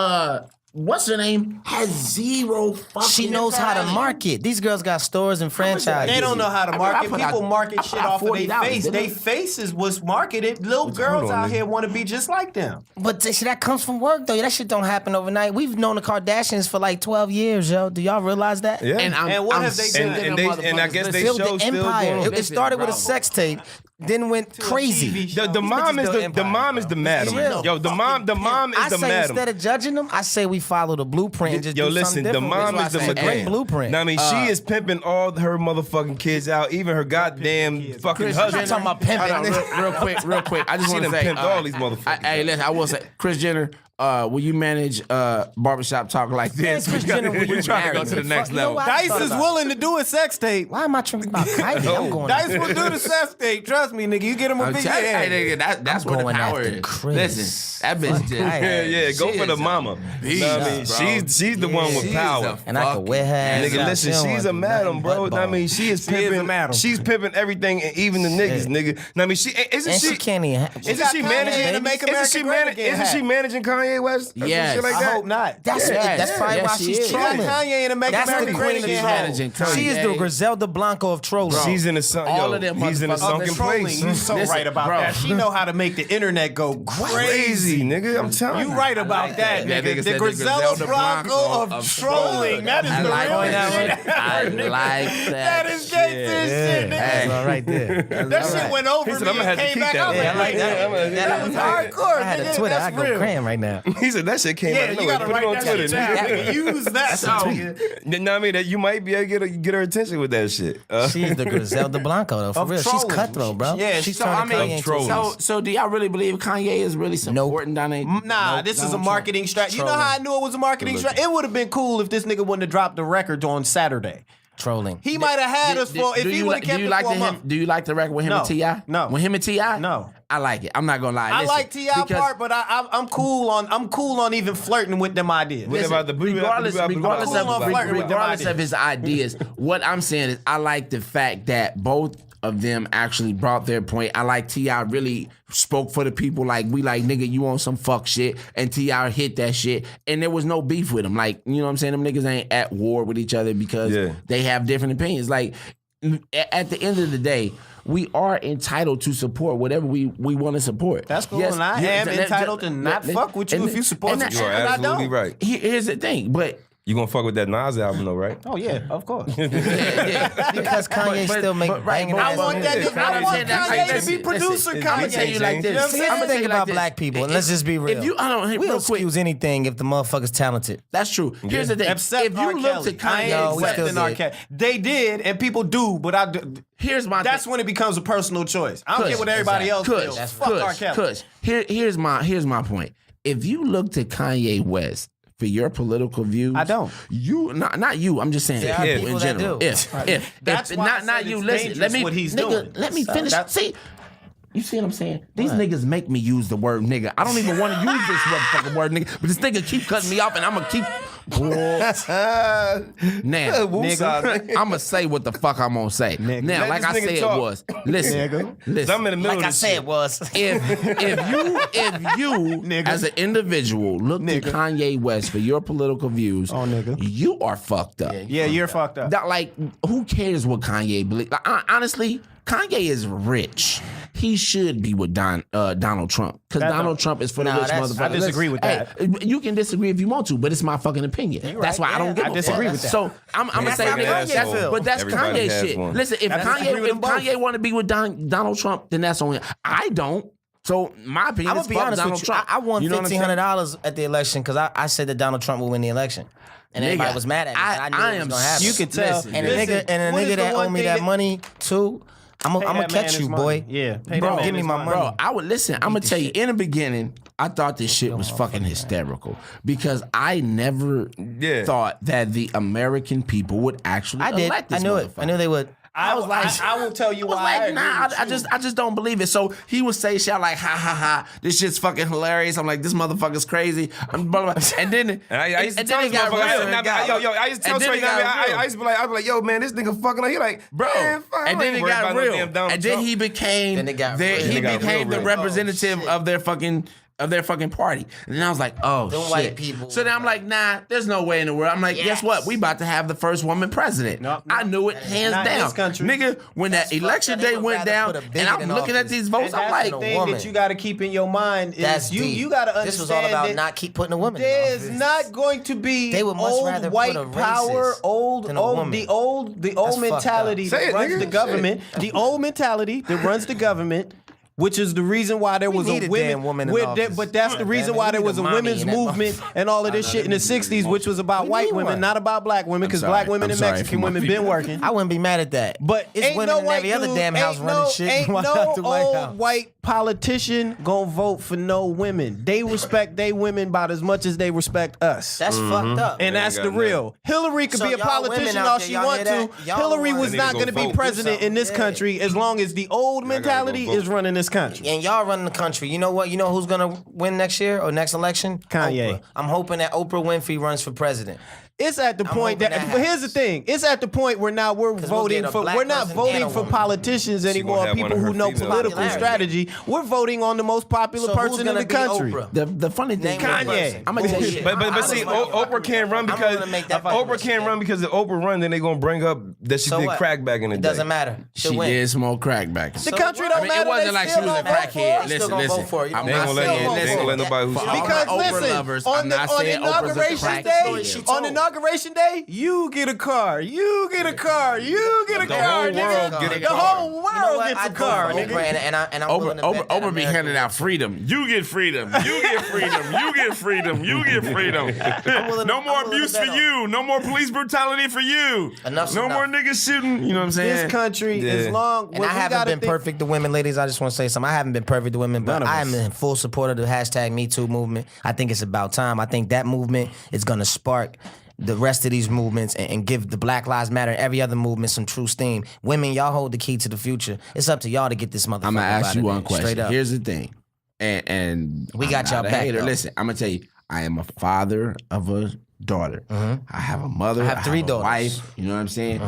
what's her name? Has zero fucking. She knows how to market. These girls got stores and franchises. They don't know how to I market. put People out- market I shit put out off of their $40, face. didn't They I? faces was marketed. Little girls on, out nigga. here want to be just like them. But that comes from work, though. That shit don't happen overnight. We've known the Kardashians for like 12 years, yo. Do y'all realize that? Yeah. And what have they sick done? of And them they- and I guess motherfuckers. they Built show the still empire. going. It started with a Bro. sex tape, then went To a crazy. TV show. The mom is built the empire, mom is the madam. real. Yo, the mom is I the say madam. instead of judging them, I say we follow the blueprint and just Yo, do listen, something the different. mom That's is the why I say McGregor. great blueprint. Now, I mean, she is pimping all her motherfucking kids out, even her goddamn fucking Chris husband. I'm talking about pimping. Hold on, real quick. I just She want to done say, pimped all these motherfuckers. Hey, listen, I will say, Kris Jenner, will you manage Barbershop talk like this? Kris Jenner, will you We're trying to marry go to the me? next Fuck, you know level. what? Dice is willing to do a sex tape. Why am I tripping about Kylie? I'm going. Dice will do the sex tape. Trust me, nigga. You get him a I'm big telling you, head. hey, nigga, that's I'm where the going power after is. Chris. Listen, that bitch just. Yeah, go she for the is a mama. beast, Know what I mean, bro. she's the one with She's power. a And I could wear her ass Nigga, out. listen, She don't she's wanna a do madam, nothing bro. but I ball. mean, she is She is a pimping. madam. She's pimping everything, and even the niggas, nigga. I mean, she isn't And she? she can't even. Isn't got she Kanye managing? to make Isn't America she great again Isn't she happen. managing Kanye? Kanye West? Or some Yes. shit like I that? hope not. That's probably Yes, why she she's is. You got trolling. Kanye in a Make That's the America queen Great of Again. managing. She is the Griselda Blanco of trolling. She's in a All of them he's in a motherfuckers sunken Trolling, place. you so Listen, right about bro. that. She know how to make the internet go Crazy, nigga. I'm telling You right about that, That nigga. nigga The said the Griselda Griselda Blanco Blanco of of trolling. That is I the like real that shit. one. I like that. That is gangster shit, nigga. That's all right there. That shit went over He said, me I'ma and have to came keep back. that I was one. Yeah, I like that. That was hardcore, I had a nigga. Twitter. That's I go real. cram right now. He said that shit came out Yeah, of you nowhere. gotta Put it write on that Twitter, shit down. nigga. Nigga, use that. You know what I mean? That you might be able to get her attention with that shit. She's the Griselda Blanco though. For Of real, she's trolling. cutthroat, bro. Yeah, she's so, turning I mean, Kanye into a trolling. So do y'all really believe Kanye is really supporting Donald? Nah, this is a marketing strategy. You know how I knew it was a marketing strategy? It would have been cool if this nigga wouldn't have dropped the record on Saturday. trolling. He might have had us for if he would have kept it for a month. Do you like the record with him No. and T.I.? No. With him and T.I.? No. I like it. I'm not gonna lie. I Listen, like T.I. because part, but I'm cool on even flirting with them ideas. What about the regardless Cool on flirting with them regardless of his ideas, what I'm saying is I like the fact that both of them actually brought their point. I like T.I. really spoke for the people. Like, we like, nigga, you on some fuck shit. And T.I. hit that shit. And there was no beef with him. Like, you know what I'm saying? Them niggas ain't at war with each other because they have different opinions. Like, at the end of the day, we are entitled to support whatever we want to support. That's cool, and I am entitled to not fuck with you if you support some You shit are that I absolutely don't. right. Here's the thing, but You gonna fuck with that Nas album though, right? Oh yeah, of course. Because Kanye still make banging I ass want music. that. I want Kanye to be Listen, producer I'm gonna tell Kanye. you like this. You know what I'm See, saying? I'm tell you think like about this. black people, and let's just be real. If you, I don't, we'll real quick, excuse anything if the motherfucker's talented. that's true. Here's the thing. Except If R. you look Kelly. to I ain't Kanye we West, still accepting R. did. Kelly. They did, and people do, but here's my that's thing. when it becomes a personal choice. I don't care what everybody else feels. Kush, Fuck R. Kelly. Kush. Here's my point. If you look to Kanye West for your political views, I don't. You not you. I'm just saying There are people people in that general. do. If That's why I not said you. it's Listen, let dangerous me what he's nigga, doing. let me So finish. that's- See. You see what I'm saying? These niggas make me use the word nigga. I don't even want to use this motherfucking word nigga, but this nigga keep cutting me off, and I'm gonna keep. Now, Nigga. I'm gonna say what the fuck I'm gonna say. Now, Let like this I nigga said, talk. it was. Listen, listen. I'm in the middle Like of I this said shit. it was. If you as an individual look to Kanye West for your political views, you are fucked up. Yeah, you're fucked up. Like, who cares what Kanye believes? Like, honestly, Kanye is rich. He should be with Donald Trump because Donald Trump is for the Nah, rich that's- motherfucker. I disagree with that. Hey, you can disagree if you want to, but it's my fucking opinion. That's why I don't give I a disagree fuck. with that. So I'm gonna say how this. Kanye feel. But that's Everybody Kanye has shit. one. Listen, if I disagree with them both. Kanye want to be with Donald Trump, then that's on him. I don't. So my opinion I'm is gonna be fuck honest Donald with you. Trump. I won You know what I'm saying? $1,500 at the election because I said that Donald Trump would win the election, and everybody Nigga, was mad at me. I knew I it was am gonna happen. You can tell. Listen, And Listen, a nigga what is the that one owe me thing that money too. I'm gonna that man catch his you, money. boy. Yeah, pay Bro, that man give me his my money. money. Bro, I would listen. I'm gonna tell you in the beginning, I thought this shit was fucking hysterical because I never thought that the American people would actually I did. elect this I knew it. I knew they would. I was like, I will tell you I was why. like, agree nah, with I you. just don't believe it. So he would say shit like, ha ha ha, this shit's fucking hilarious. I'm like, this motherfucker's crazy. I'm blah, blah, blah. And then I used to and tell then it this got motherfucker, real. I used to tell And then Trey, it got real. I used to be like, I'd be like, yo, man, this nigga fucking like, he like, Bro, man, fuck, and I then ain't it worried got about no real. damn Donald And then Trump. he became Then it got the, real. he Then it got became real the real. representative of their fucking party. And then I was like, oh Them shit. white people. So then I'm like, nah, there's no way in the world. I'm like, guess what? We about to have the first woman president. No, I knew it hands Not in down. this country. Nigga, when That's that election fucked up. They day would went rather down, put a and bigot I'm in looking at office. these votes, And I'm that's like, the thing woman. that you got to keep in your mind is That's you deep. got to understand This was all about that not keep putting a woman in there's office. not going to be They would much old rather put white a power, racist than a woman. the old That's fucked mentality up. that Say it, runs nigga. the government, the old mentality that runs the government. Which is the reason why there was need a a women, damn woman in office. but that's the reason Damn it, why we there need was a a mommy women's in that movement motherfucker. and all of this shit in the '60s, which was about white need women, one. not about black women, because sorry. black women I'm and sorry Mexican for my women people. been working. I wouldn't be mad at that. But it's ain't women no in white every other dude, damn house ain't running no, shit. Ain't Why no not the White old House? white politician gonna vote for no women. They respect they women about as much as they respect us. That's fucked up. And that's got the nothing. real. Hillary could So be a y'all politician women out all there, she y'all want hear to. that? Y'all Hillary want was to not go going to be vote. president in this Yeah. country as long as the old gotta go mentality vote. is running this country. And y'all running the country. You know what? You know who's gonna win next year or next election? Kanye. Oprah. I'm hoping that Oprah Winfrey runs for president. It's at the point hoping that, that but here's the thing. It's at the point where now we're 'Cause we'll voting get a for, black we're not person voting and a for woman. politicians gonna anymore, have one people of her who know female political Popularity. strategy. We're voting on the most popular So who's person in gonna the be country. Oprah? The funny thing, Name one Kanye. person. I'm gonna tell you. But see, Oprah can't run because gonna make that Oprah fucking can't shit. run because if Oprah run, then they gonna bring up that she So did what? crack back in the It day. doesn't matter. She'll She win. did smoke crack back. The country what? don't I mean, matter. it wasn't they like she still was a gonna vote for crackhead. her. Still gonna vote for it. I'm They ain't not gonna let saying, you- they ain't gonna let listen, nobody who's- for all Because my Oprah listen, lovers, on I'm the not on saying Oprah's a inauguration crack day, kid. on inauguration day, you get a car, you get a car, you get a The car, whole nigga. world get a The car. whole You know world what? gets a I'd car, vote for nigga. Oprah, and I'm willing to bet that Oprah be America handing out freedom. You get freedom. You get freedom. You get freedom. You get freedom. No more abuse for you. No more police brutality for you. Enough's No enough. more niggas shooting. You know what I'm saying? This country, Yeah. as long And what I we haven't gotta been think- perfect to women, ladies. I just want to say something. I haven't been perfect to women, but None of I us. am in full support of the hashtag Me Too movement. I think it's about time. I think that movement is going to spark the rest of these movements and give the Black Lives Matter and every other movement some true steam. Women, y'all hold the key to the future. It's up to y'all to get this motherfucker. I'm gonna ask you one Straight question. up. Here's the thing, and We I'm got y'all not a back, hater. though. Listen, I'm gonna tell you, I am a father of a daughter. I have a mother. I have three a daughters. wife. You know what I'm saying?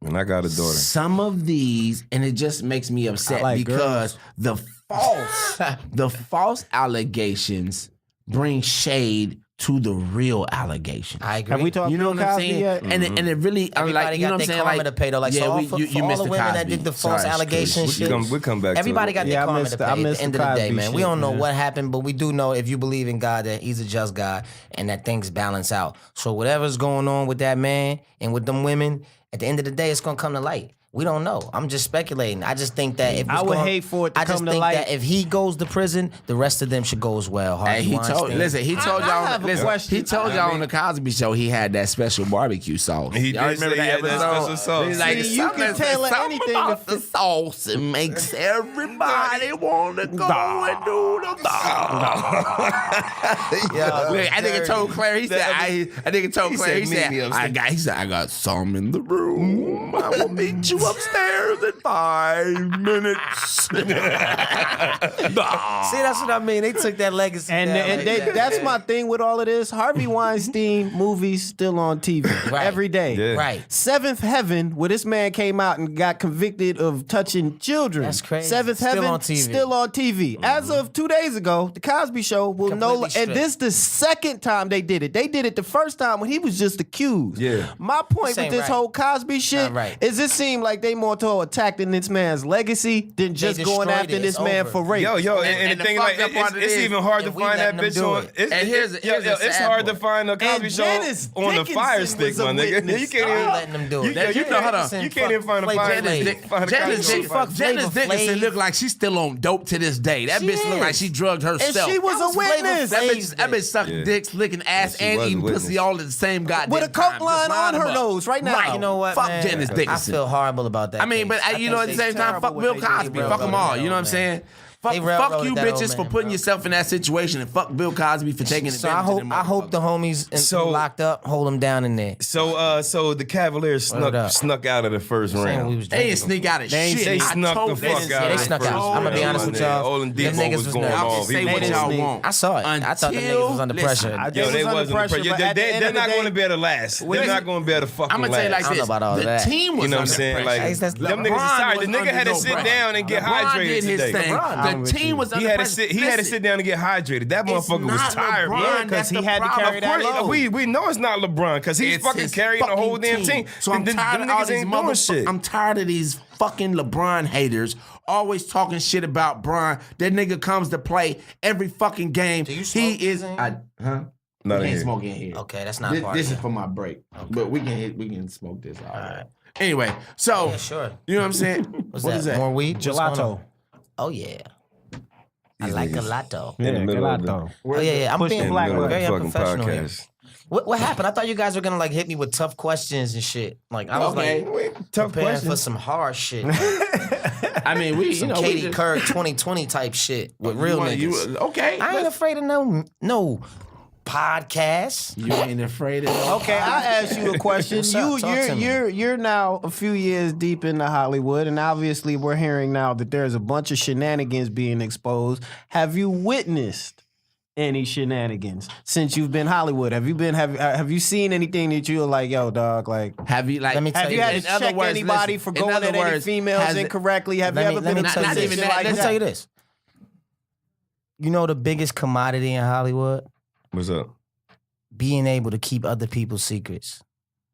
And I got a daughter. Some of these, and it just makes me upset like because the false allegations bring shade to the real allegations. I agree. Have we talked You know Bill what I'm Cosby saying? yet? And it really, I'm Everybody like, you know got what I'm their saying? karma Like, to pay though. Like, yeah, so all, we- for, you for all missed the the women that Cosby. did the false Sorry, allegations Chris. shit. We'll come back to Everybody it. got Yeah, their I karma missed to the- I pay at missed the end the of the day, Cosby man. We shit, don't know man. what happened, but we do know if you believe in God that He's a just God and that things balance out. So whatever's going on with that man and with them women, at the end of the day, it's gonna come to light. We don't know. I'm just speculating. I just think that if I would hate for it to I just come to think light. that if he goes to prison, the rest of them should go as well. Hey, he told y'all. have a Listen, question. he told y'all on the Cosby Show he had that special barbecue sauce. He Y'all did say remember he had that special sauce. He's like, See, you can tell her anything about to the sauce. It makes everybody want to go and do the Yeah, Look, I think it told Claire. He said, I think it told Claire. He said medium. he said, I got some in the room. I will meet you upstairs in 5 minutes. See, that's what I mean. They took that legacy. And, down and like they, that, that's man. my thing with all of this. Harvey Weinstein movies still on TV Right. every day. Yeah. Right. Seventh Heaven, where this man came out and got convicted of touching children. That's crazy. Seventh Still Heaven, on TV. still on TV. As of 2 days ago, The Cosby Show will Completely and stripped. this the second time they did it. They did it the first time when he was just accused. Yeah. My point This with ain't this right. whole Cosby shit Not right. is it seemed like they more to attacking this man's legacy than just going destroyed after it. this It's man over. for rape. Yo, And and the the thing fucked like up part of it's it is, even hard to if we find that letting them bitch do on. it. It's, And here's the it's sad hard to part. find the Cosby And Show Janice on the Dickinson Fire Stick, was a my nigga. witness. You can't We even letting them do it. You can't Hold on. find the Fuck Fire Flavor Stick. Flav. Find the Janice Cosby Show. fuck Janice Flavor Dickinson Flav. look like she's still on dope to this day. That She bitch look is. like she drugged And herself. she was That a was Flavor witness. Flav. That bitch sucking Yeah. dicks, licking ass, she and was a eating witness. pussy all at the same goddamn With a coke time. line Just on line her them up. nose right now. Right. You know what, Fuck man? Janice Dickinson. I feel horrible about that. I mean, case. but you know, at the think same time, terrible fuck what Bill they did. Cosby. They Fuck them all. You know what I'm railroaded saying? They Fuck railroaded you that old bitches man, for putting bro. yourself in that situation, and fuck Bill Cosby for taking So advantage of them I hope the homies So- locked up hold them down in there. So the Cavaliers Word up. snuck out of the first Saying we round. was They didn't drinking. sneak out of They shit. I snuck told the fuck them. out. They of snuck the out. first I'm gonna be round, honest with man. y'all. Olin Them Depot niggas was was going nervous. Y'all can off. He say was what They y'all didn't want. I saw it. I thought the niggas was under Listen, pressure. Yo, was they under wasn't pressure, pressure. but at the end They're of the not day- going to be able to last. They're not going to be able to fucking I'm gonna tell you like last. I don't this: know about all the that. team was You know what I'm under saying? pressure. Like, Hey, that's- them niggas LeBron sorry. The was nigga under had to no sit pressure. down and get LeBron hydrated did his today. thing. I'm The with team you. was He under had to pressure. sit. He had to sit down and get hydrated. That It's motherfucker was not tired, LeBron, bro. Yeah, 'cause that's he the had to problem. carry that Of course, load. we know it's not LeBron because he's It's fucking his carrying the whole fucking damn team. So I'm Them tired of all niggas these ain't doing shit. I'm tired of these fucking LeBron haters always talking shit about Bron. That nigga comes to play every fucking game. Do you He smoke, is. Zane? Huh? Not We in can't here. smoke in here. Okay, that's not This, part this of is it. for my break, but we can smoke this. All right. right. Anyway, so Yeah, sure. you know what I'm saying? What's What that? is that? More weed? What's going Gelato. on? Oh yeah. I These like niggas. gelato. In the middle of gelato. Oh yeah, yeah. I'm Push the being black the very fucking unprofessional here. podcast. What happened? I thought you guys were gonna like hit me with tough questions and shit. Like I was Okay. like Tough preparing for question. some hard shit, I mean, we some we Katie just- Couric 2020 type shit with real niggas. Okay, I ain't afraid of no podcast. you ain't afraid of. Okay, I ask you a question. What's up? Talk to me. You're now a few years deep into Hollywood, and obviously we're hearing now that there's a bunch of shenanigans being exposed. Have you witnessed any shenanigans since you've been Hollywood? Have you seen anything that you're like, yo, dog, like? Have you like? Let me tell Have you you had this. to check anybody for going at any females incorrectly? Have you ever been in a Let position me like that? tell you this. You know the biggest commodity in Hollywood? What's up? Being able to keep other people's secrets.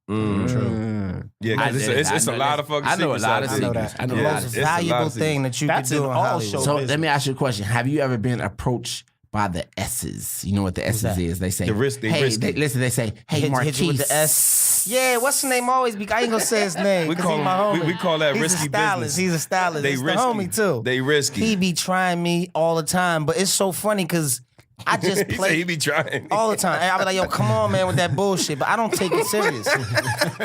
True. Yeah, because it's a lot of fucking I know a secrets lot out of there. secrets. I know The a lot most of It's a lot of valuable secrets. thing that you That's can do in in all Hollywood. shows. So let me ask you a question. Have you ever been approached by the S's? You know what the S's that? is? They say, The risk- they hey, risky. listen, they say, hey, Hit Markice. you with the S. Yeah, what's the name always be? I ain't gonna say his name. We 'cause call he my him- homie. we call that He's risky a stylist. business. He's a stylist. They It's risky. the homie too. They risky. He be trying me all the time, but it's so funny because I just He play say he be trying. all the time. I be like, yo, come on, man, with that bullshit. But I don't take it serious.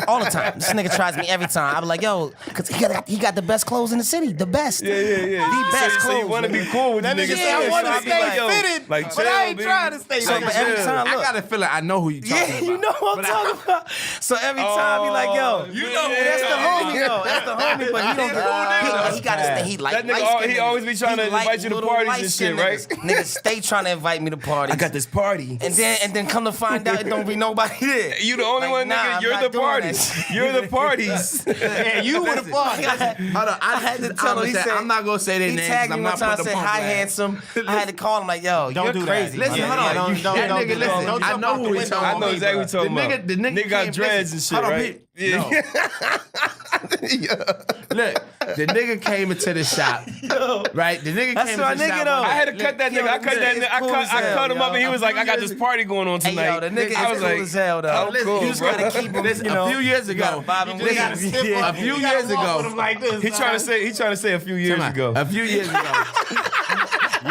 All the time. This nigga tries me every time. I be like, yo, because he got the best clothes in the city. The best. Yeah. The best So clothes. you want to be cool with the That nigga nigga? say, I want to So I be stay like, yo, fitted, like, but chill, I ain't B. trying to stay So, fitted. but every time, I look. got a feeling I know who you talking Yeah, about. you know what I'm talking about. So every time he like, yo, you know who that's that the is. homie, though. That's the homie, but he don't. He got to stay. He like That nigga light-skinned he always be niggas. trying to He like invite you to little parties and light-skinned shit, right? Niggas stay trying to invite me to parties. I got this party. And then come to find out, it don't be nobody there. You the only Like, one, nah, nigga. I'm You're not the doing parties. that. You're the parties. Yeah, you were the party. Hold on, I had to tell him. He said, I'm not gonna say their he names. tagged I'm me not one time. putting Said them on hi, blast. handsome. I had to call him like, yo, Don't you're do that. crazy. Listen, Yeah, hold on. don't- That don't- nigga, don't listen, jump I out know the who he's window. talking I about. know exactly what you're talking about. The nigga got came- dreads and listen, shit, hold on, right? Look, the nigga came into the shop, right? The nigga That's came my into the nigga, shop. though. I had to cut that nigga. I cut that nigga. I cut him up and he was like, I got this party going on Hey, tonight. yo, the nigga I is was cool as hell, though. I'm cool, You just bro. gotta keep him, Listen, you know. a few years ago, You gotta stiff a up. few You gotta years walk ago, with him like this. He trying to say a few years ago. a few years ago,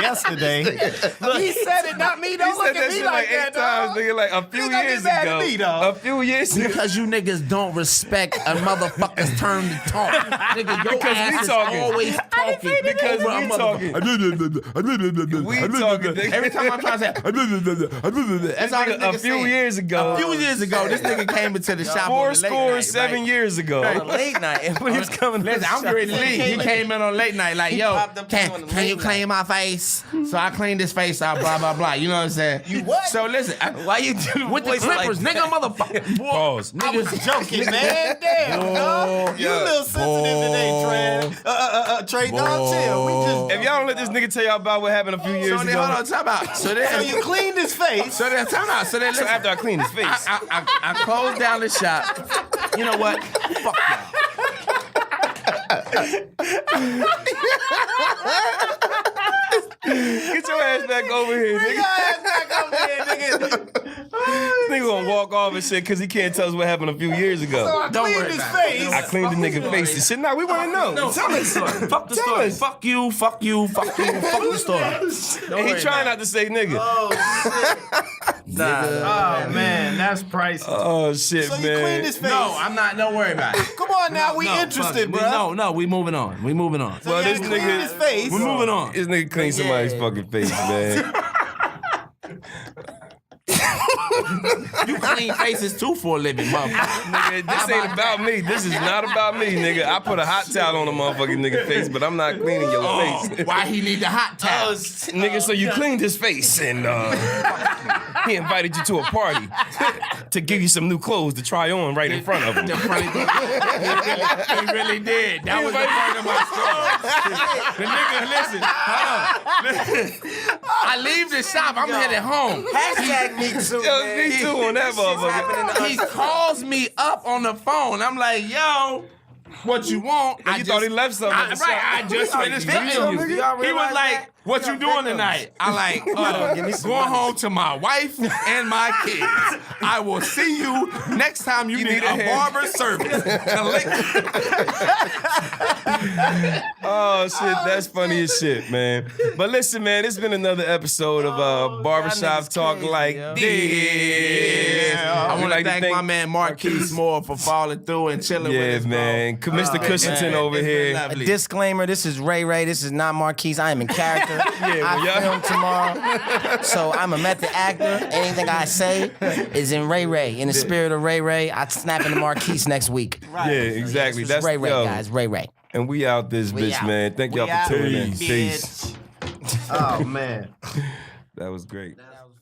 yesterday. He said it, not me. He Don't said look that at me shit like like 8 that, times, dog. nigga. Like a few Nigga, don't years get mad ago. at me, dog. A few years ago. because you niggas don't respect a motherfucker's turn to talk. Nigga, your Because ass we is talking. always talking. Because over a we motherfucker. talking. We talking, nigga. Every time I'm trying to say, that's all this A nigga few saying. years ago. A few years ago, this nigga came into the shop. Four on the late score, night, 7 right? years ago. On a late night when he was coming. to Listen, the I'm shop. ready to leave. He came in on late night, like, yo, popped up on the can you late clean my face? So I cleaned his face out, blah, blah, blah. You know what I'm saying? You what? So listen, Why you do with the voice like Clippers, that? nigga, motherfucker. Boy, Pause. I was joking, man. Damn, dog. You a little sensitive today, Trey. Trey, dog, chill. We just. If y'all don't let this nigga tell y'all about what happened a few years So then, ago. hold on, time out. So So then, you cleaned his face. so then, time out. So then, So listen. after I cleaned his face. I closed down the shop. You know what? Fuck y'all. Get your ass back over here, nigga. This nigga gonna walk off and shit because he can't tell us what happened a few years ago. So I Don't cleaned worry his about it. face. I cleaned the nigga face and shit. Nah, we wanna know. No, Tell fuck the us. story. Fuck the Tell story. us. Fuck you. Fuck you. Fuck you. Fuck the story. And he trying not to say nigga. Oh, man, that's priceless. Oh shit, So you man. cleaned his face. No, I'm not. Don't worry about it. Come on now, we No, fuck interested, it. bro. No, we moving on. We moving on. Well, So this you cleaned nigga- his face. We're moving on. This nigga cleaned somebody's fucking face, man. You clean faces too for a living, motherfucker. Nigga, this ain't about me. This is not about me, nigga. I put a hot towel on a motherfucking nigga face, but I'm not cleaning your face. Why he need the hot towels? Nigga, so you cleaned his face and he invited you to a party to give you some new clothes to try on right in front of him. The funny thing, he really did. That was the part of my story. The nigga, listen, hold on. I leave the shop. I'm headed home. Hashtag me too, Yo, man. me too on that motherfucker. He calls me up on the phone. I'm like, yo, what you want? You thought he left something at the shop. I just finished Y'all meeting you. realize He was like, that? what you doing tonight? I like, going home to my wife and my kids. I will see you next time you need need a a hand. barber service. Oh shit, that's funny as shit, man. But listen, man, it's been another episode of Barbershop niggas Talk crazy, like yo. this. I We want to like thank my man Markice Moore for falling through and chilling with Yeah, us, bro. man. Mr. Cushington over It's been here. lovely. Disclaimer: this is Ray Ray. This is not Markice. I am in character. I film tomorrow, so I'm a method actor. Anything I say is in Ray Ray. In the spirit of Ray Ray, I snap into Markice next week. Yeah, exactly. It's That's Ray Ray, yo. guys. Ray Ray. And we out this bitch, out. man. Thank y'all out for tuning in. this Peace. Oh, man. That was great. That was